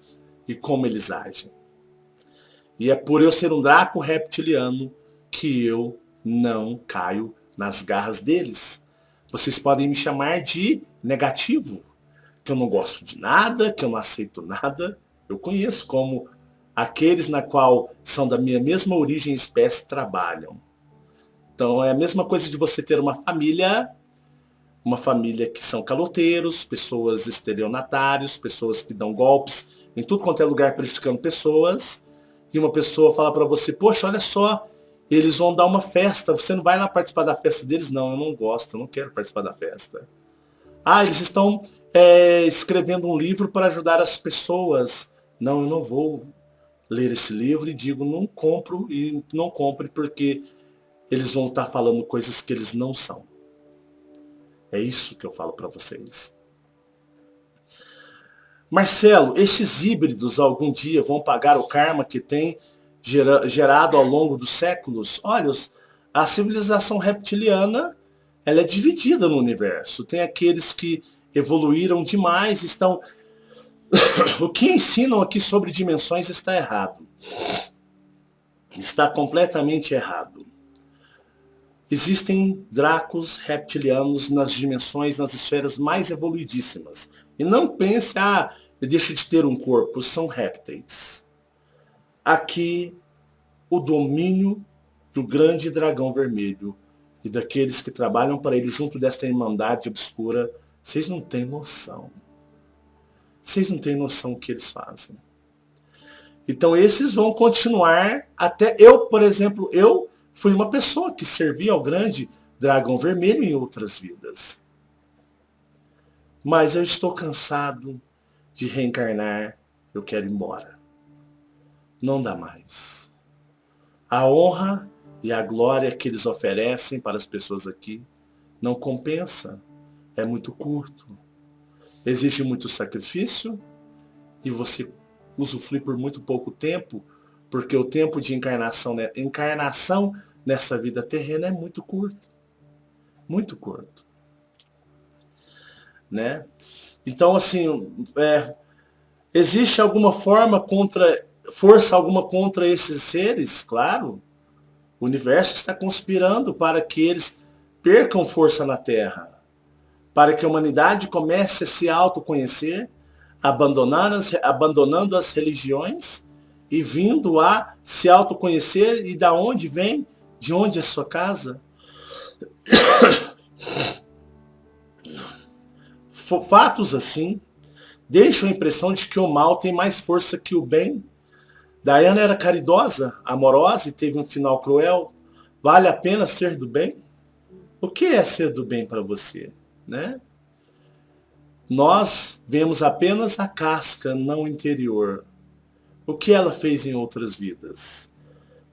e como eles agem. E é por eu ser um Draco reptiliano que eu não caio nas garras deles. Vocês podem me chamar de negativo, que eu não gosto de nada, que eu não aceito nada. Eu conheço como aqueles na qual são da minha mesma origem e espécie trabalham. Então é a mesma coisa de você ter uma família que são caloteiros, pessoas estelionatários, pessoas que dão golpes em tudo quanto é lugar prejudicando pessoas, e uma pessoa fala para você, poxa, olha só, eles vão dar uma festa, você não vai lá participar da festa deles? Não, eu não gosto, eu não quero participar da festa. Ah, eles estão escrevendo um livro para ajudar as pessoas. Não, eu não vou ler esse livro e digo, não compro e não compre porque eles vão estar falando coisas que eles não são. É isso que eu falo para vocês. Marcelo, estes híbridos algum dia vão pagar o karma que tem gerado ao longo dos séculos? Olha, a civilização reptiliana ela é dividida no universo. Tem aqueles que evoluíram demais, estão... O que ensinam aqui sobre dimensões está errado. Está completamente errado. Existem dracos reptilianos nas dimensões, nas esferas mais evoluidíssimas. E não pense, deixa de ter um corpo, são répteis. Aqui, o domínio do grande dragão vermelho e daqueles que trabalham para ele junto desta irmandade obscura, vocês não têm noção. Vocês não têm noção do que eles fazem. Então esses vão continuar até eu, por exemplo, eu fui uma pessoa que servia ao grande dragão vermelho em outras vidas. Mas eu estou cansado de reencarnar, eu quero ir embora. Não dá mais. A honra e a glória que eles oferecem para as pessoas aqui não compensa. É muito curto. Exige muito sacrifício e você usufrui por muito pouco tempo, porque o tempo de encarnação nessa vida terrena é muito curto. Muito curto. Né? Então, assim, existe alguma força alguma contra esses seres? Claro. O universo está conspirando para que eles percam força na Terra. Para que a humanidade comece a se autoconhecer, abandonando as religiões e vindo a se autoconhecer. E da onde vem? De onde é sua casa? Fatos assim deixam a impressão de que o mal tem mais força que o bem. Diana era caridosa, amorosa e teve um final cruel. Vale a pena ser do bem? O que é ser do bem para você? Né? Nós vemos apenas a casca, não o interior. O que ela fez em outras vidas?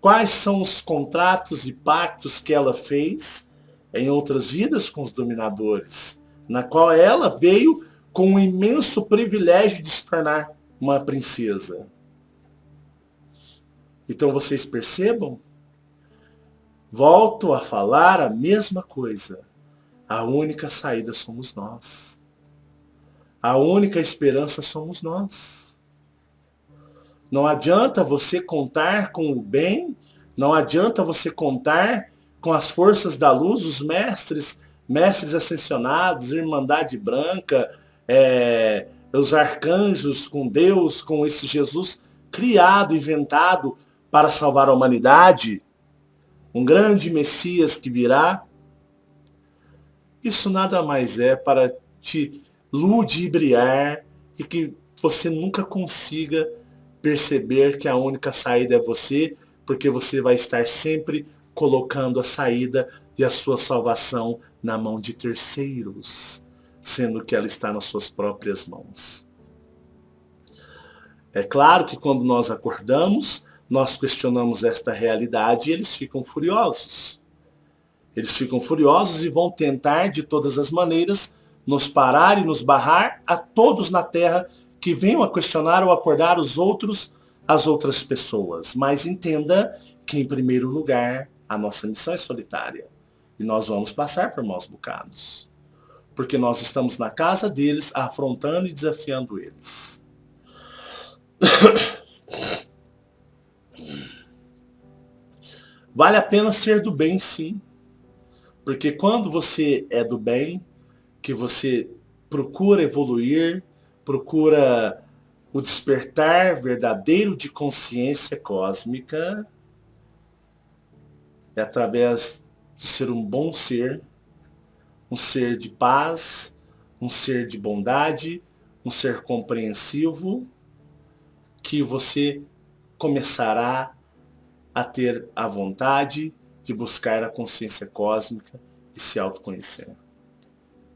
Quais são os contratos e pactos que ela fez em outras vidas com os dominadores? Na qual ela veio com o imenso privilégio de se tornar uma princesa. Então vocês percebam? Volto a falar a mesma coisa. A única saída somos nós. A única esperança somos nós. Não adianta você contar com o bem, não adianta você contar com as forças da luz, os mestres ascensionados, Irmandade Branca, os arcanjos, com Deus, com esse Jesus criado, inventado para salvar a humanidade, um grande Messias que virá, isso nada mais é para te ludibriar e que você nunca consiga perceber que a única saída é você, porque você vai estar sempre colocando a saída e a sua salvação na mão de terceiros, sendo que ela está nas suas próprias mãos. É claro que quando nós acordamos, nós questionamos esta realidade e eles ficam furiosos. Eles ficam furiosos e vão tentar de todas as maneiras nos parar e nos barrar a todos na terra que venham a questionar ou acordar os outros, as outras pessoas. Mas entenda que, em primeiro lugar, a nossa missão é solitária. E nós vamos passar por maus bocados. Porque nós estamos na casa deles, afrontando e desafiando eles. Vale a pena ser do bem, sim. Porque quando você é do bem, que você procura evoluir, procura o despertar verdadeiro de consciência cósmica, é através de ser um bom ser, um ser de paz, um ser de bondade, um ser compreensivo, que você começará a ter a vontade de buscar a consciência cósmica e se autoconhecer.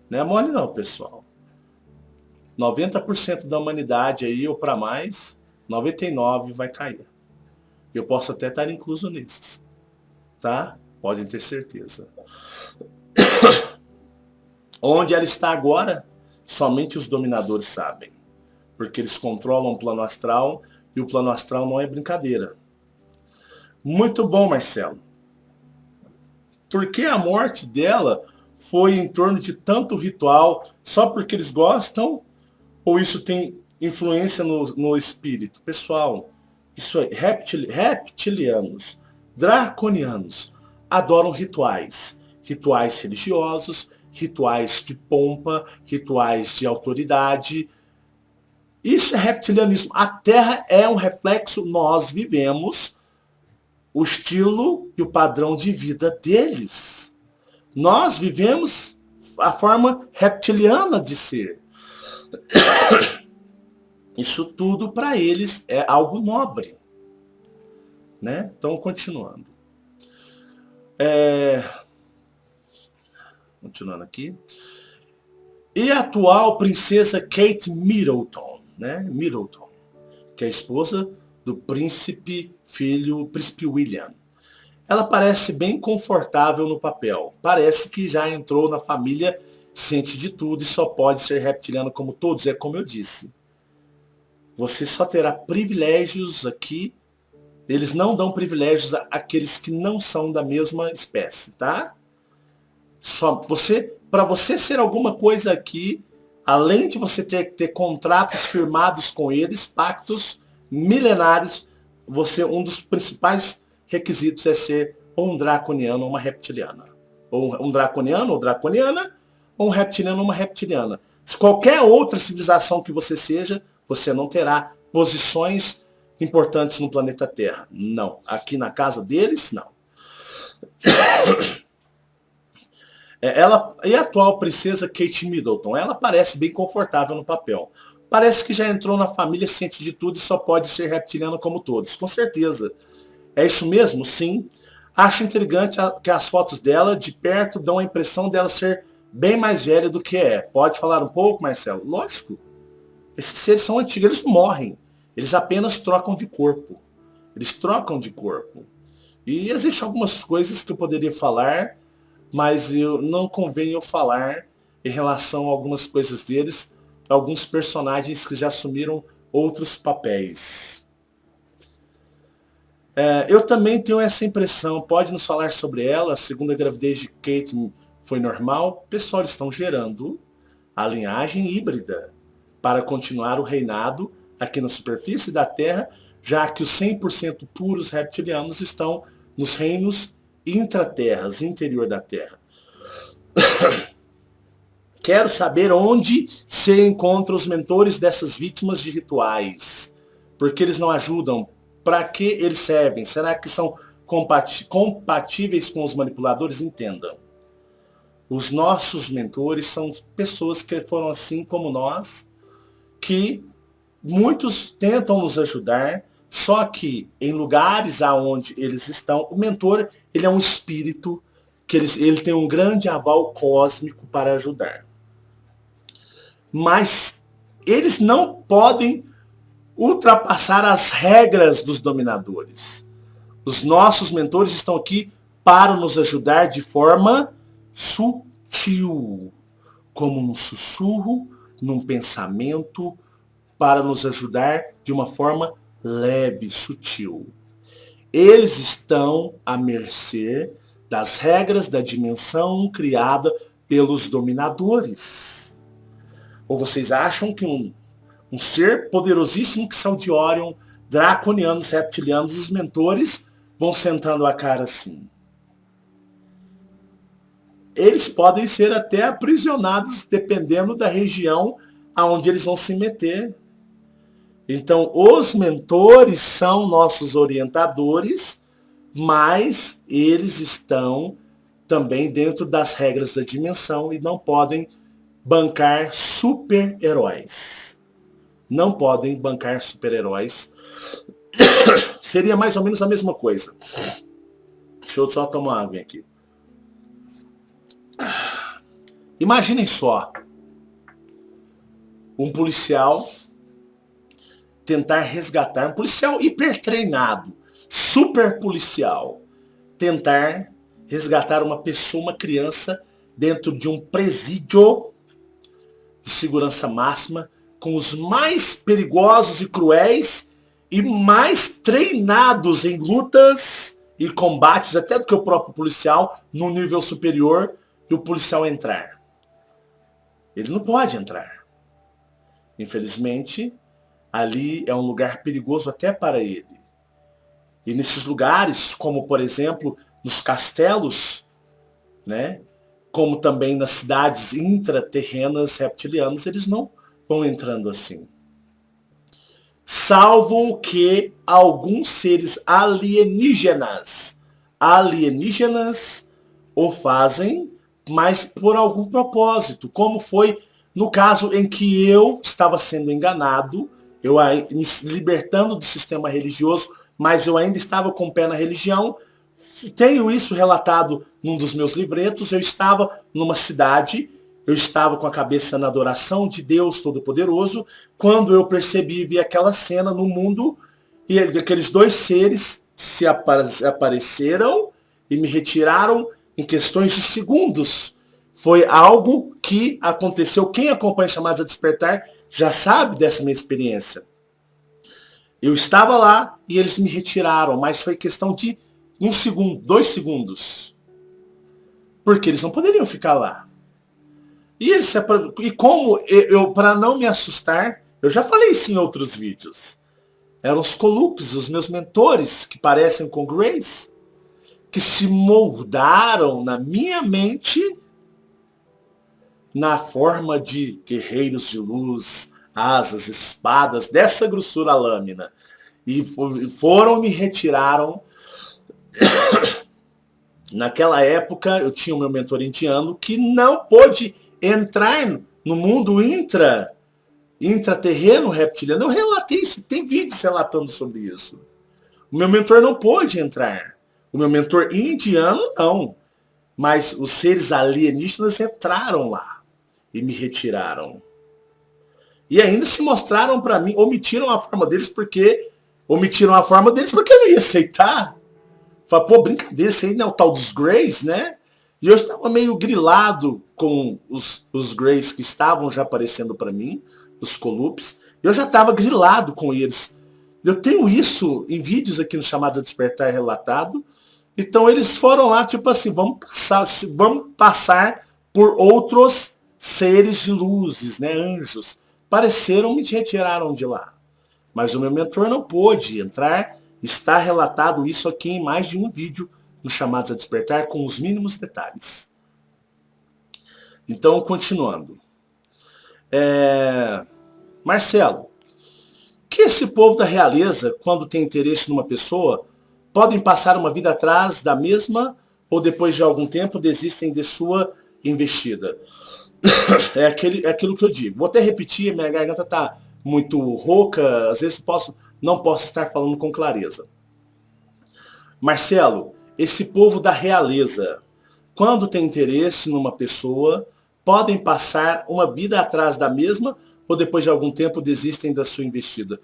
Não é mole não, pessoal. 90% da humanidade aí, ou para mais, 99% vai cair. Eu posso até estar incluso nesses. Tá? Podem ter certeza. Onde ela está agora, somente os dominadores sabem. Porque eles controlam o plano astral e o plano astral não é brincadeira. Muito bom, Marcelo. Por que a morte dela foi em torno de tanto ritual? Só porque eles gostam? Ou isso tem influência no espírito? Pessoal, isso é reptilianos, draconianos, adoram rituais. Rituais religiosos, rituais de pompa, rituais de autoridade. Isso é reptilianismo. A Terra é um reflexo, nós vivemos o estilo e o padrão de vida deles. Nós vivemos a forma reptiliana de ser. Isso tudo para eles é algo nobre. Né? Então, continuando. Continuando aqui. E a atual princesa Kate Middleton, né? Middleton, que é a esposa do príncipe William. Ela parece bem confortável no papel. Parece que já entrou na família, sente de tudo e só pode ser reptiliano como todos. É como eu disse. Você só terá privilégios aqui. Eles não dão privilégios àqueles que não são da mesma espécie, tá? Para você ser alguma coisa aqui, além de você ter que ter contratos firmados com eles, pactos milenares, um dos principais requisitos é ser ou um draconiano ou uma reptiliana. Ou um draconiano ou draconiana, ou um reptiliano ou uma reptiliana. Se qualquer outra civilização que você seja, você não terá posições importantes no planeta Terra. Não. Aqui na casa deles, não. E a atual princesa Kate Middleton, ela parece bem confortável no papel. Parece que já entrou na família ciente de tudo e só pode ser reptiliana como todos. Com certeza. É isso mesmo? Sim. Acho intrigante que as fotos dela de perto dão a impressão dela ser bem mais velha do que é. Pode falar um pouco, Marcelo? Lógico. Esses seres são antigos, eles não morrem. Eles apenas trocam de corpo. Eles trocam de corpo. E existem algumas coisas que eu poderia falar, mas não convém eu falar em relação a algumas coisas deles, alguns personagens que já assumiram outros papéis. Eu também tenho essa impressão. Pode nos falar sobre ela? A segunda gravidez de Kate foi normal? Pessoal, eles estão gerando a linhagem híbrida para continuar o reinado aqui na superfície da Terra, já que os 100% puros reptilianos estão nos reinos intraterras, interior da Terra. Quero saber onde se encontram os mentores dessas vítimas de rituais. Porque eles não ajudam? Para que eles servem? Será que são compatíveis com os manipuladores? Entenda. Os nossos mentores são pessoas que foram assim como nós, que muitos tentam nos ajudar, só que em lugares aonde eles estão, o mentor, ele é um espírito, que ele tem um grande aval cósmico para ajudar. Mas eles não podem ultrapassar as regras dos dominadores. Os nossos mentores estão aqui para nos ajudar de forma sutil, como um sussurro, num pensamento, para nos ajudar de uma forma leve, sutil. Eles estão à mercê das regras da dimensão criada pelos dominadores. Ou vocês acham que um ser poderosíssimo que são de Orion, draconianos, reptilianos, os mentores vão sentando a cara assim? Eles podem ser até aprisionados dependendo da região aonde eles vão se meter. Então, os mentores são nossos orientadores, mas eles estão também dentro das regras da dimensão e não podem bancar super-heróis. Não podem bancar super-heróis. Seria mais ou menos a mesma coisa. Deixa eu só tomar água aqui. Imaginem só um policial tentar resgatar, um policial hipertreinado, super policial, tentar resgatar uma pessoa, uma criança, dentro de um presídio de segurança máxima, com os mais perigosos e cruéis e mais treinados em lutas e combates, até do que o próprio policial, num nível superior, e o policial entrar. Ele não pode entrar. Infelizmente, ali é um lugar perigoso até para ele. E nesses lugares, como por exemplo, nos castelos, né, como também nas cidades intraterrenas reptilianas, eles não vão entrando assim. Salvo que alguns seres alienígenas o fazem, mas por algum propósito, como foi no caso em que eu estava sendo enganado, eu me libertando do sistema religioso, mas eu ainda estava com o pé na religião. Tenho isso relatado num dos meus livretos. Eu estava numa cidade, eu estava com a cabeça na adoração de Deus Todo-Poderoso, quando eu percebi e vi aquela cena no mundo, e aqueles dois seres se apareceram e me retiraram em questões de segundos. Foi algo que aconteceu. Quem acompanha Chamados a Despertar já sabe dessa minha experiência. Eu estava lá e eles me retiraram, mas foi questão de 1 segundo, 2 segundos. Porque eles não poderiam ficar lá. E como eu, para não me assustar, eu já falei isso em outros vídeos. Eram os Colupes, os meus mentores, que parecem com Grace, que se moldaram na minha mente na forma de guerreiros de luz, asas, espadas, dessa grossura lâmina. E foram, me retiraram. Naquela época, eu tinha o meu mentor indiano que não pôde entrar no mundo intraterreno reptiliano. Eu relatei isso, tem vídeos relatando sobre isso. O meu mentor não pôde entrar. O meu mentor indiano, não. Mas os seres alienígenas entraram lá e me retiraram. E ainda se mostraram para mim, omitiram a forma deles porque eu não ia aceitar. Falei, pô, brincadeira, isso aí não é o tal dos Greys, né? E eu estava meio grilado com os Greys que estavam já aparecendo para mim, os Colupes. Eu já estava grilado com eles. Eu tenho isso em vídeos aqui no Chamados a Despertar relatado. Então eles foram lá, tipo assim, vamos passar por outros seres de luzes, né, anjos. Pareceram, me retiraram de lá. Mas o meu mentor não pôde entrar. Está relatado isso aqui em mais de um vídeo no Chamados a Despertar com os mínimos detalhes. Então, continuando. Marcelo, que esse povo da realeza, quando tem interesse numa pessoa, podem passar uma vida atrás da mesma ou depois de algum tempo desistem de sua investida? É aquilo que eu digo. Vou até repetir, minha garganta está muito rouca, às vezes não posso estar falando com clareza. Marcelo, esse povo da realeza, quando tem interesse numa pessoa, podem passar uma vida atrás da mesma ou depois de algum tempo desistem da sua investida?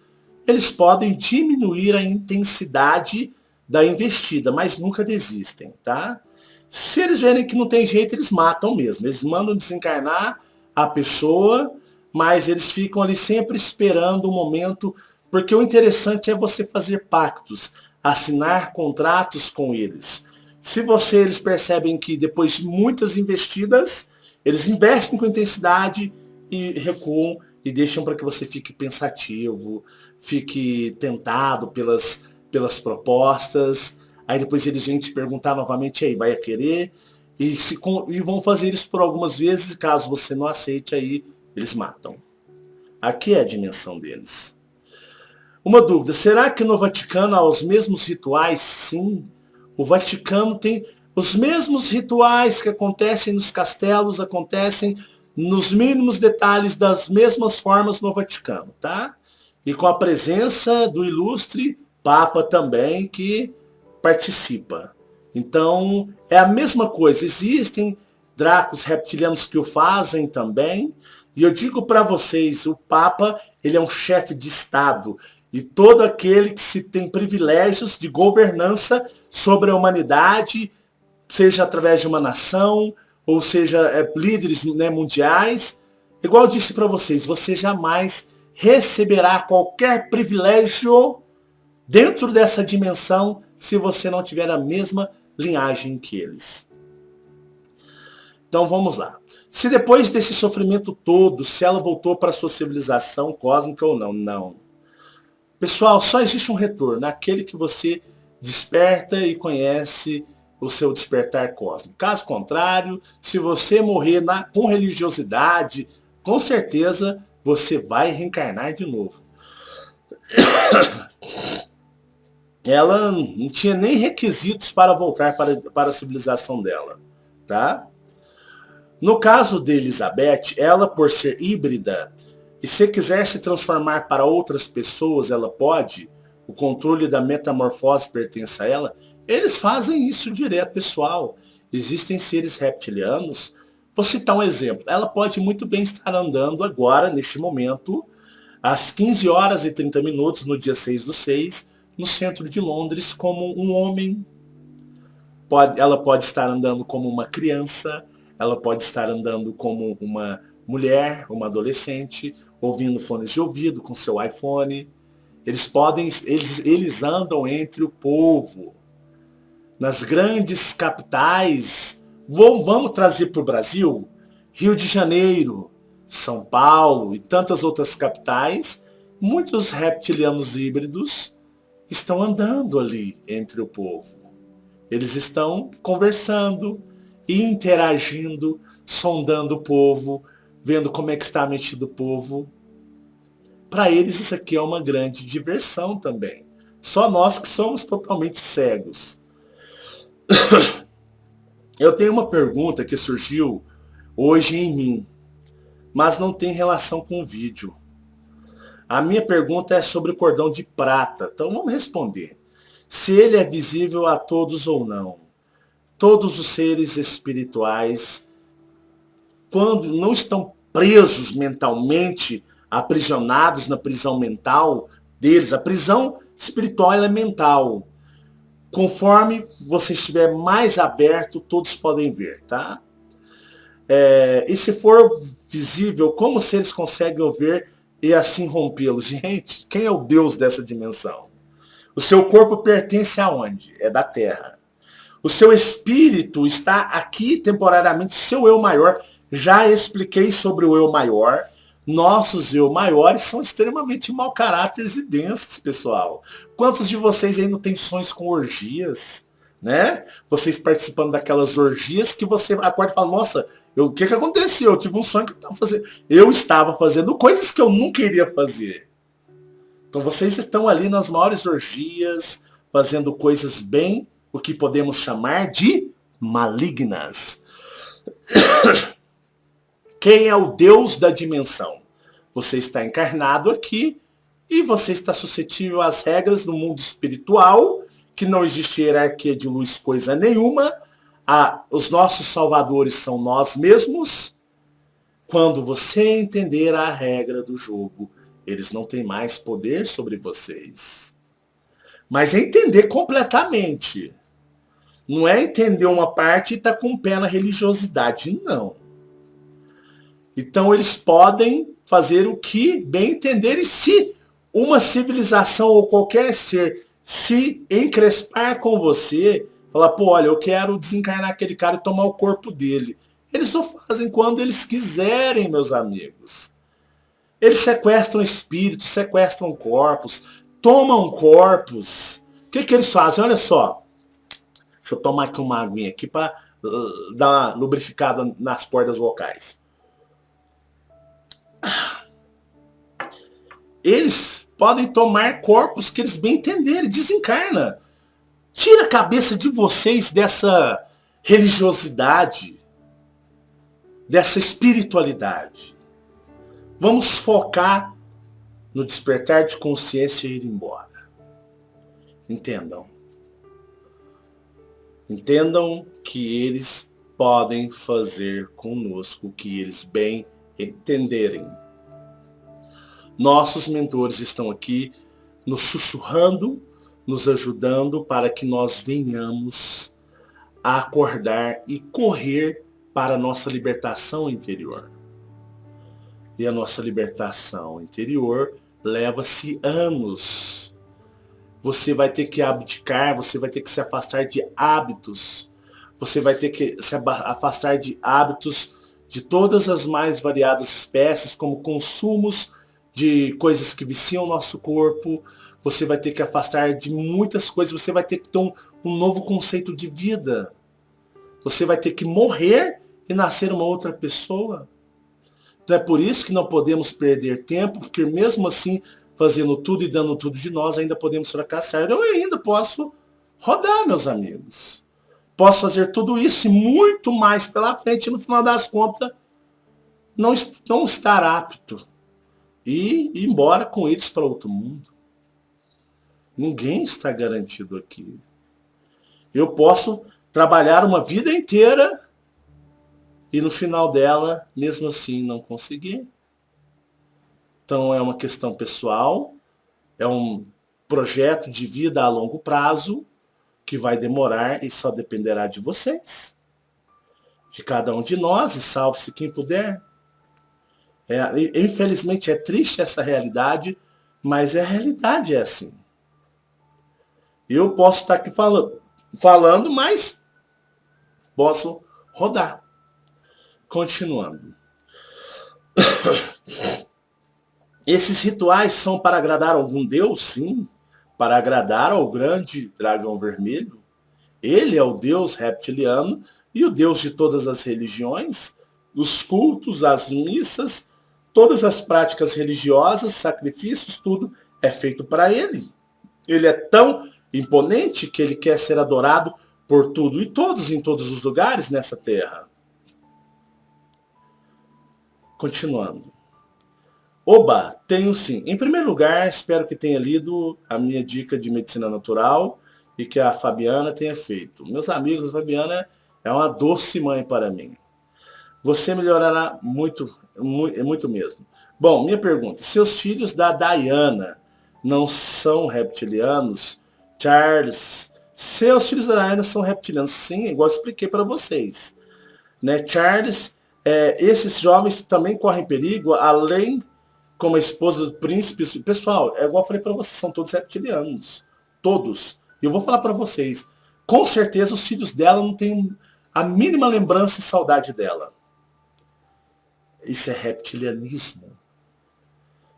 Eles podem diminuir a intensidade da investida, mas nunca desistem, tá? Se eles verem que não tem jeito, eles matam mesmo. Eles mandam desencarnar a pessoa, mas eles ficam ali sempre esperando o momento, porque o interessante é você fazer pactos, assinar contratos com eles. Se eles percebem que depois de muitas investidas, eles investem com intensidade e recuam e deixam para que você fique pensativo, fique tentado pelas propostas. Aí depois eles vêm te perguntar novamente, aí, vai a querer? E vão fazer isso por algumas vezes, e caso você não aceite, aí eles matam. Aqui é a dimensão deles. Uma dúvida, será que no Vaticano há os mesmos rituais? Sim. O Vaticano tem os mesmos rituais que acontecem nos castelos, acontecem nos mínimos detalhes das mesmas formas no Vaticano, tá? E com a presença do ilustre Papa também, que participa. Então, é a mesma coisa. Existem dracos reptilianos que o fazem também. E eu digo para vocês, o Papa, ele é um chefe de Estado. E todo aquele que se tem privilégios de governança sobre a humanidade, seja através de uma nação, ou seja, líderes, né, mundiais, igual eu disse para vocês, você jamais receberá qualquer privilégio dentro dessa dimensão se você não tiver a mesma linhagem que eles. Então vamos lá. Se depois desse sofrimento todo, se ela voltou para a sua civilização cósmica ou não? Não. Pessoal, só existe um retorno, aquele que você desperta e conhece o seu despertar cósmico. Caso contrário, se você morrer com religiosidade, com certeza você vai reencarnar de novo. Ela não tinha nem requisitos para voltar para a civilização dela, tá? No caso de Elizabeth, ela por ser híbrida, e se quiser se transformar para outras pessoas, ela pode, o controle da metamorfose pertence a ela, eles fazem isso direto, pessoal. Existem seres reptilianos. Vou citar um exemplo. Ela pode muito bem estar andando agora, neste momento, às 15 horas e 30 minutos, no dia 6/6, no centro de Londres, como um homem. Ela pode estar andando como uma criança, ela pode estar andando como uma mulher, uma adolescente, ouvindo fones de ouvido com seu iPhone. Eles andam entre o povo. Nas grandes capitais, vamos trazer para o Brasil, Rio de Janeiro, São Paulo e tantas outras capitais, muitos reptilianos híbridos estão andando ali entre o povo. Eles estão conversando, interagindo, sondando o povo, vendo como é que está metido o povo. Para eles isso aqui é uma grande diversão também. Só nós que somos totalmente cegos. Eu tenho uma pergunta que surgiu hoje em mim, mas não tem relação com o vídeo. A minha pergunta é sobre o cordão de prata. Então vamos responder. Se ele é visível a todos ou não. Todos os seres espirituais, quando não estão presos mentalmente, aprisionados na prisão mental deles, a prisão espiritual ela é mental. Conforme você estiver mais aberto, todos podem ver, tá? E se for visível, como se eles conseguem ver e assim rompê-lo? Gente, quem é o Deus dessa dimensão? O seu corpo pertence aonde? É da Terra. O seu espírito está aqui temporariamente, seu eu maior. Já expliquei sobre o eu maior. Nossos eu maiores são extremamente mau caráteres e densos, pessoal. Quantos de vocês aí não têm sonhos com orgias? Né? Vocês participando daquelas orgias que você acorda e fala, nossa, O que aconteceu? Eu tive um sonho que eu estava fazendo coisas que eu nunca iria fazer. Então vocês estão ali nas maiores orgias, fazendo coisas bem, o que podemos chamar de malignas. Quem é o Deus da dimensão? Você está encarnado aqui e você está suscetível às regras do mundo espiritual, que não existe hierarquia de luz coisa nenhuma. Os nossos salvadores são nós mesmos. Quando você entender a regra do jogo, eles não têm mais poder sobre vocês. Mas é entender completamente. Não é entender uma parte e estar com o pé na religiosidade, não. Então eles podem fazer o que bem entenderem. Se uma civilização ou qualquer ser se encrespar com você, falar, pô, olha, eu quero desencarnar aquele cara e tomar o corpo dele. Eles só fazem quando eles quiserem, meus amigos. Eles sequestram espíritos, sequestram corpos, tomam corpos. O que eles fazem? Olha só. Deixa eu tomar aqui uma aguinha aqui para dar uma lubrificada nas cordas vocais. Eles podem tomar corpos que eles bem entenderem, desencarna. Tira a cabeça de vocês dessa religiosidade, dessa espiritualidade. Vamos focar no despertar de consciência e ir embora. Entendam. Entendam que eles podem fazer conosco o que eles bem entenderem. Nossos mentores estão aqui nos sussurrando, nos ajudando para que nós venhamos a acordar e correr para a nossa libertação interior. E a nossa libertação interior leva-se anos. Você vai ter que abdicar, você vai ter que se afastar de hábitos. Você vai ter que se afastar de hábitos de todas as mais variadas espécies, como consumos de coisas que viciam o nosso corpo. Você vai ter que afastar de muitas coisas. Você vai ter que ter um novo conceito de vida. Você vai ter que morrer e nascer uma outra pessoa. Então é por isso que não podemos perder tempo, porque mesmo assim, fazendo tudo e dando tudo de nós, ainda podemos fracassar. Eu ainda posso rodar, meus amigos. Posso fazer tudo isso e muito mais pela frente, e no final das contas, não estar apto. E ir embora com eles para outro mundo. Ninguém está garantido aqui. Eu posso trabalhar uma vida inteira e no final dela, mesmo assim, não conseguir. Então é uma questão pessoal, é um projeto de vida a longo prazo que vai demorar e só dependerá de vocês, de cada um de nós, e salve-se quem puder. Infelizmente é triste essa realidade, mas a realidade é assim. Eu posso estar aqui falando, mas posso rodar. Continuando. Esses rituais são para agradar algum deus? Sim. Para agradar ao grande dragão vermelho. Ele é o deus reptiliano e o deus de todas as religiões, os cultos, as missas, todas as práticas religiosas, sacrifícios, tudo é feito para ele. Ele é tão imponente que ele quer ser adorado por tudo e todos em todos os lugares nessa terra. Continuando. Oba, tenho sim. Em primeiro lugar, espero que tenha lido a minha dica de medicina natural e que a Fabiana tenha feito. Meus amigos, a Fabiana é uma doce mãe para mim. Você melhorará muito, muito mesmo. Bom, minha pergunta. Seus filhos da Diana não são reptilianos? Charles, seus filhos da Diana são reptilianos? Sim, igual eu expliquei para vocês. Né? Charles, esses jovens também correm perigo, além como a esposa do príncipe. Pessoal, é igual eu falei para vocês, são todos reptilianos. Todos. E eu vou falar para vocês, com certeza os filhos dela não têm a mínima lembrança e saudade dela. Isso é reptilianismo.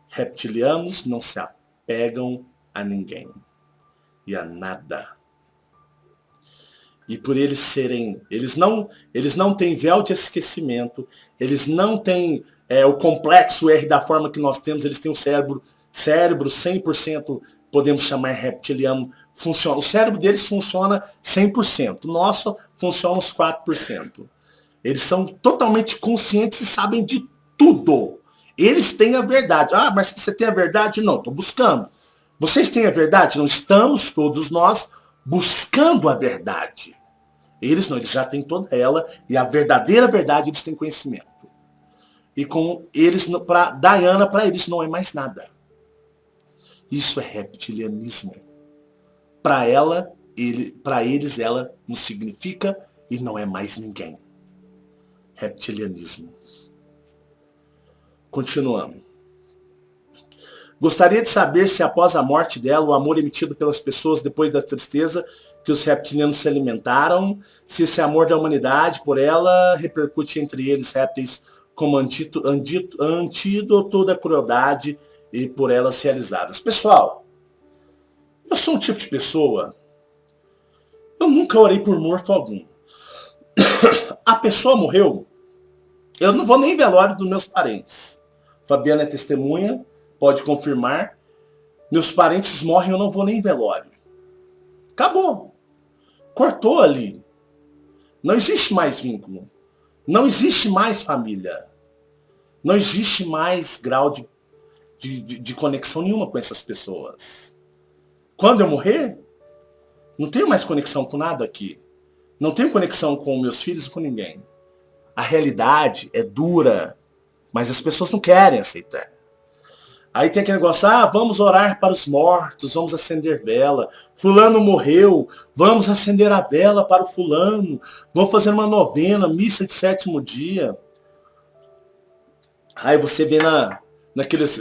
Reptilianos não se apegam a ninguém e a nada. E por eles serem, eles não têm véu de esquecimento, eles não têm o complexo R da forma que nós temos, eles têm o cérebro 100%, podemos chamar reptiliano, funciona. O cérebro deles funciona 100%, o nosso funciona uns 4%. Eles são totalmente conscientes e sabem de tudo. Eles têm a verdade. Ah, mas você tem a verdade? Não, estou buscando. Vocês têm a verdade? Não estamos todos nós buscando a verdade. Eles não, eles já têm toda ela e a verdadeira verdade eles têm conhecimento. E com eles, para Diana, para eles não é mais nada. Isso é reptilianismo. Para ela, para eles ela não significa e não é mais ninguém. Reptilianismo. Continuando. Gostaria de saber se após a morte dela, o amor emitido pelas pessoas depois da tristeza que os reptilianos se alimentaram, se esse amor da humanidade por ela repercute entre eles répteis como antídoto da crueldade e por elas realizadas. Pessoal, eu sou um tipo de pessoa, eu nunca orei por morto algum. A pessoa morreu, eu não vou nem em velório dos meus parentes. Fabiana é testemunha, pode confirmar. Meus parentes morrem, eu não vou nem em velório. Acabou. Cortou ali. Não existe mais vínculo. Não existe mais família. Não existe mais grau de conexão nenhuma com essas pessoas. Quando eu morrer, não tenho mais conexão com nada aqui. Não tenho conexão com meus filhos e com ninguém. A realidade é dura, mas as pessoas não querem aceitar. Aí tem aquele negócio, vamos orar para os mortos, vamos acender vela. Fulano morreu, vamos acender a vela para o fulano. Vamos fazer uma novena, missa de 7º dia. Aí você vê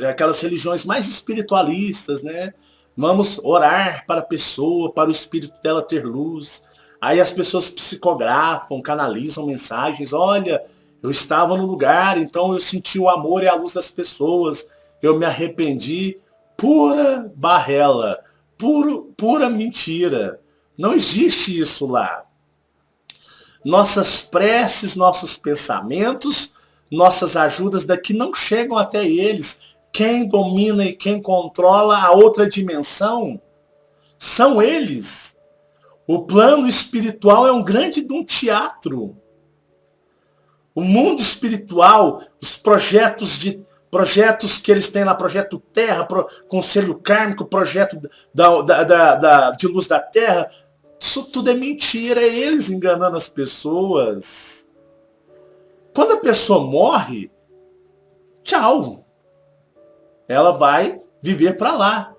aquelas religiões mais espiritualistas, né? Vamos orar para a pessoa, para o espírito dela ter luz. Aí as pessoas psicografam, canalizam mensagens. Olha, eu estava no lugar, então eu senti o amor e a luz das pessoas. Eu me arrependi. Pura barrela. Pura mentira. Não existe isso lá. Nossas preces, nossos pensamentos, nossas ajudas daqui não chegam até eles. Quem domina e quem controla a outra dimensão são eles. O plano espiritual é um grande de um teatro. O mundo espiritual, os projetos que eles têm lá, projeto Terra, Conselho Kármico, projeto de Luz da Terra, isso tudo é mentira, é eles enganando as pessoas. Quando a pessoa morre, tchau. Ela vai viver para lá.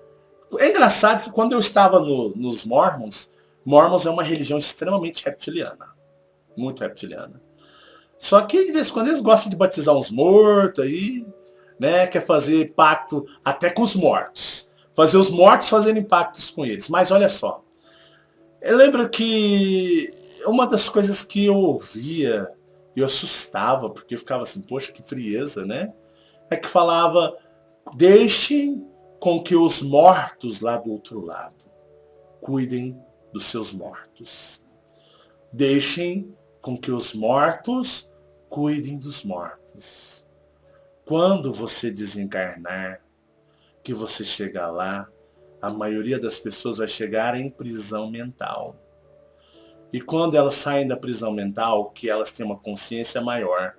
É engraçado que quando eu estava nos Mormons é uma religião extremamente reptiliana. Muito reptiliana. Só que de vez em quando eles gostam de batizar uns mortos aí, né? Quer fazer pacto até com os mortos. Fazer os mortos fazerem pactos com eles. Mas olha só. Eu lembro que uma das coisas que eu ouvia, e eu assustava, porque eu ficava assim, poxa, que frieza, né? É que falava, deixem com que os mortos lá do outro lado cuidem dos seus mortos. Deixem com que os mortos cuidem dos mortos. Quando você desencarnar, que você chegar lá, a maioria das pessoas vai chegar em prisão mental. E quando elas saem da prisão mental, que elas têm uma consciência maior,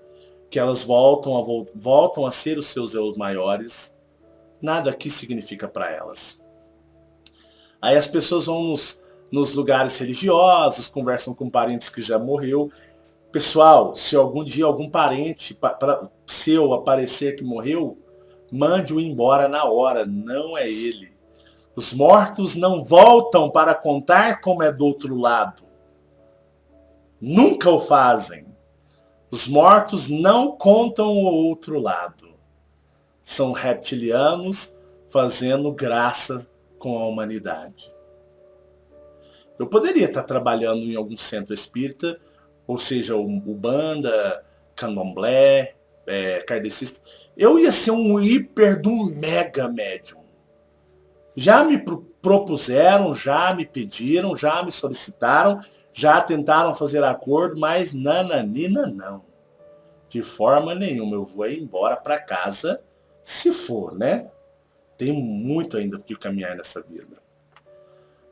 que elas voltam a ser os seus eu maiores, nada aqui significa para elas. Aí as pessoas vão nos lugares religiosos, conversam com parentes que já morreu. Pessoal, se algum dia algum parente seu aparecer que morreu, mande-o embora na hora, não é ele. Os mortos não voltam para contar como é do outro lado. Nunca o fazem. Os mortos não contam o outro lado. São reptilianos fazendo graça com a humanidade. Eu poderia estar trabalhando em algum centro espírita, ou seja, Umbanda, Candomblé, kardecista. Eu ia ser um hiper do mega médium. Já me propuseram, já me pediram, já me solicitaram. Já tentaram fazer acordo, mas nananina não. De forma nenhuma. Eu vou embora para casa, se for, né? Tem muito ainda que caminhar nessa vida.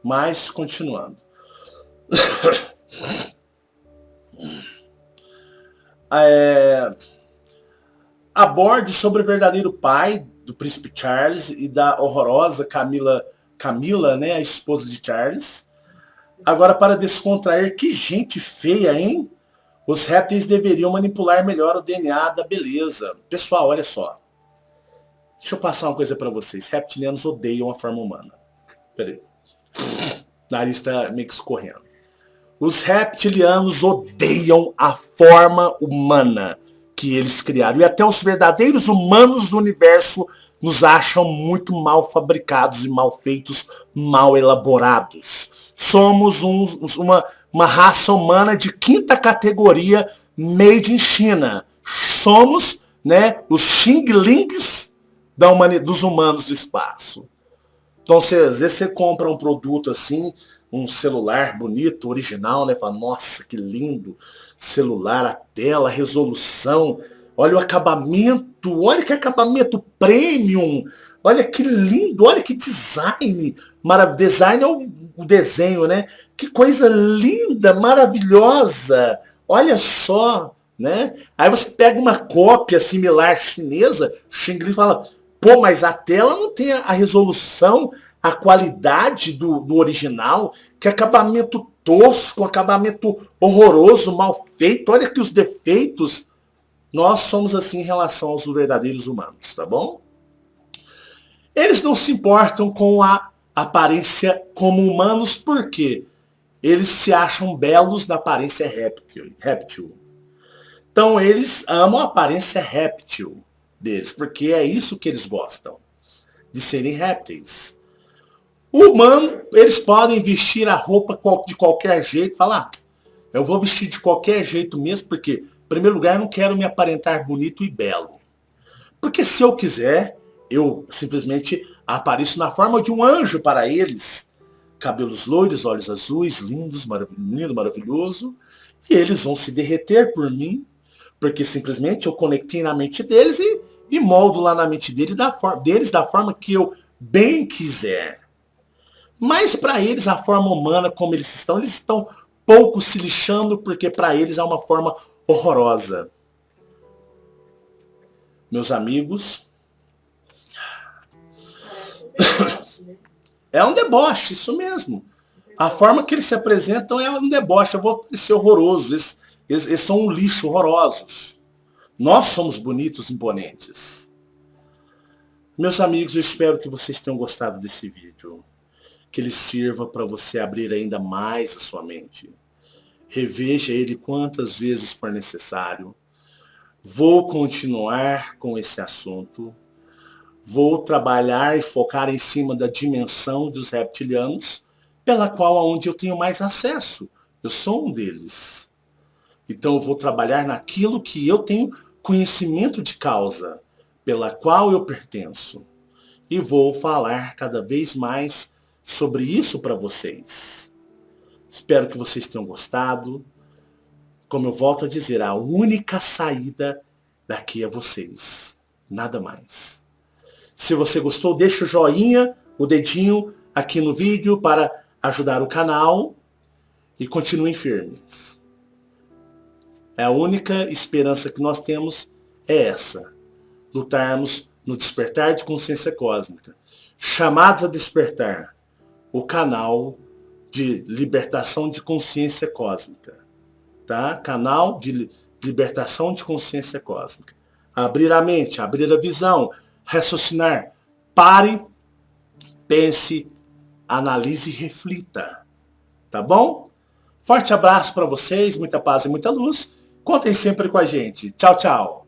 Mas, continuando. Aborde sobre o verdadeiro pai do príncipe Charles e da horrorosa Camila, né, a esposa de Charles. Agora, para descontrair, que gente feia, hein? Os répteis deveriam manipular melhor o DNA da beleza. Pessoal, olha só. Deixa eu passar uma coisa para vocês. Reptilianos odeiam a forma humana. Peraí. O nariz está meio que escorrendo. Os reptilianos odeiam a forma humana que eles criaram. E até os verdadeiros humanos do universo nos acham muito mal fabricados e mal feitos, mal elaborados. Somos uma raça humana de quinta categoria made in China. Somos, né, os xinglings dos humanos do espaço. Então, às vezes você compra um produto assim, um celular bonito, original, né? Fala, nossa, que lindo celular, a tela, a resolução, olha o acabamento, olha que acabamento premium, olha que lindo, olha que design, design é o desenho, né? Que coisa linda, maravilhosa, olha só, né? Aí você pega uma cópia similar chinesa, xinglês fala, pô, mas a tela não tem a resolução, a qualidade do original, que acabamento tosco, acabamento horroroso, mal feito. Olha que os defeitos. Nós somos assim em relação aos verdadeiros humanos, tá bom? Eles não se importam com a aparência como humanos, porque eles se acham belos na aparência réptil. Então eles amam a aparência réptil deles, porque é isso que eles gostam, de serem répteis. O humano, eles podem vestir a roupa de qualquer jeito, falar, eu vou vestir de qualquer jeito mesmo, porque, em primeiro lugar, eu não quero me aparentar bonito e belo. Porque se eu quiser, eu simplesmente apareço na forma de um anjo para eles. Cabelos loiros, olhos azuis, lindos, lindo, maravilhoso. E eles vão se derreter por mim, porque simplesmente eu conectei na mente deles e moldo lá na mente deles da forma que eu bem quiser. Mas para eles, a forma humana, como eles estão pouco se lixando, porque para eles é uma forma horrorosa. Meus amigos, é um deboche, isso mesmo. A forma que eles se apresentam é um deboche. Eu vou ser horroroso. Eles são um lixo, horrorosos. Nós somos bonitos, imponentes. Meus amigos, eu espero que vocês tenham gostado desse vídeo. Que ele sirva para você abrir ainda mais a sua mente. Reveja ele quantas vezes for necessário. Vou continuar com esse assunto. Vou trabalhar e focar em cima da dimensão dos reptilianos, pela qual aonde eu tenho mais acesso. Eu sou um deles. Então eu vou trabalhar naquilo que eu tenho conhecimento de causa, pela qual eu pertenço. E vou falar cada vez mais sobre isso para vocês. Espero que vocês tenham gostado. Como eu volto a dizer, a única saída daqui é vocês. Nada mais. Se você gostou, deixa o joinha, o dedinho aqui no vídeo para ajudar o canal e continuem firmes. A única esperança que nós temos é essa. Lutarmos no despertar de consciência cósmica. Chamados a despertar. O canal de libertação de consciência cósmica. Tá? Canal de libertação de consciência cósmica. Abrir a mente, abrir a visão, raciocinar. Pare, pense, analise e reflita. Tá bom? Forte abraço para vocês, muita paz e muita luz. Contem sempre com a gente. Tchau, tchau.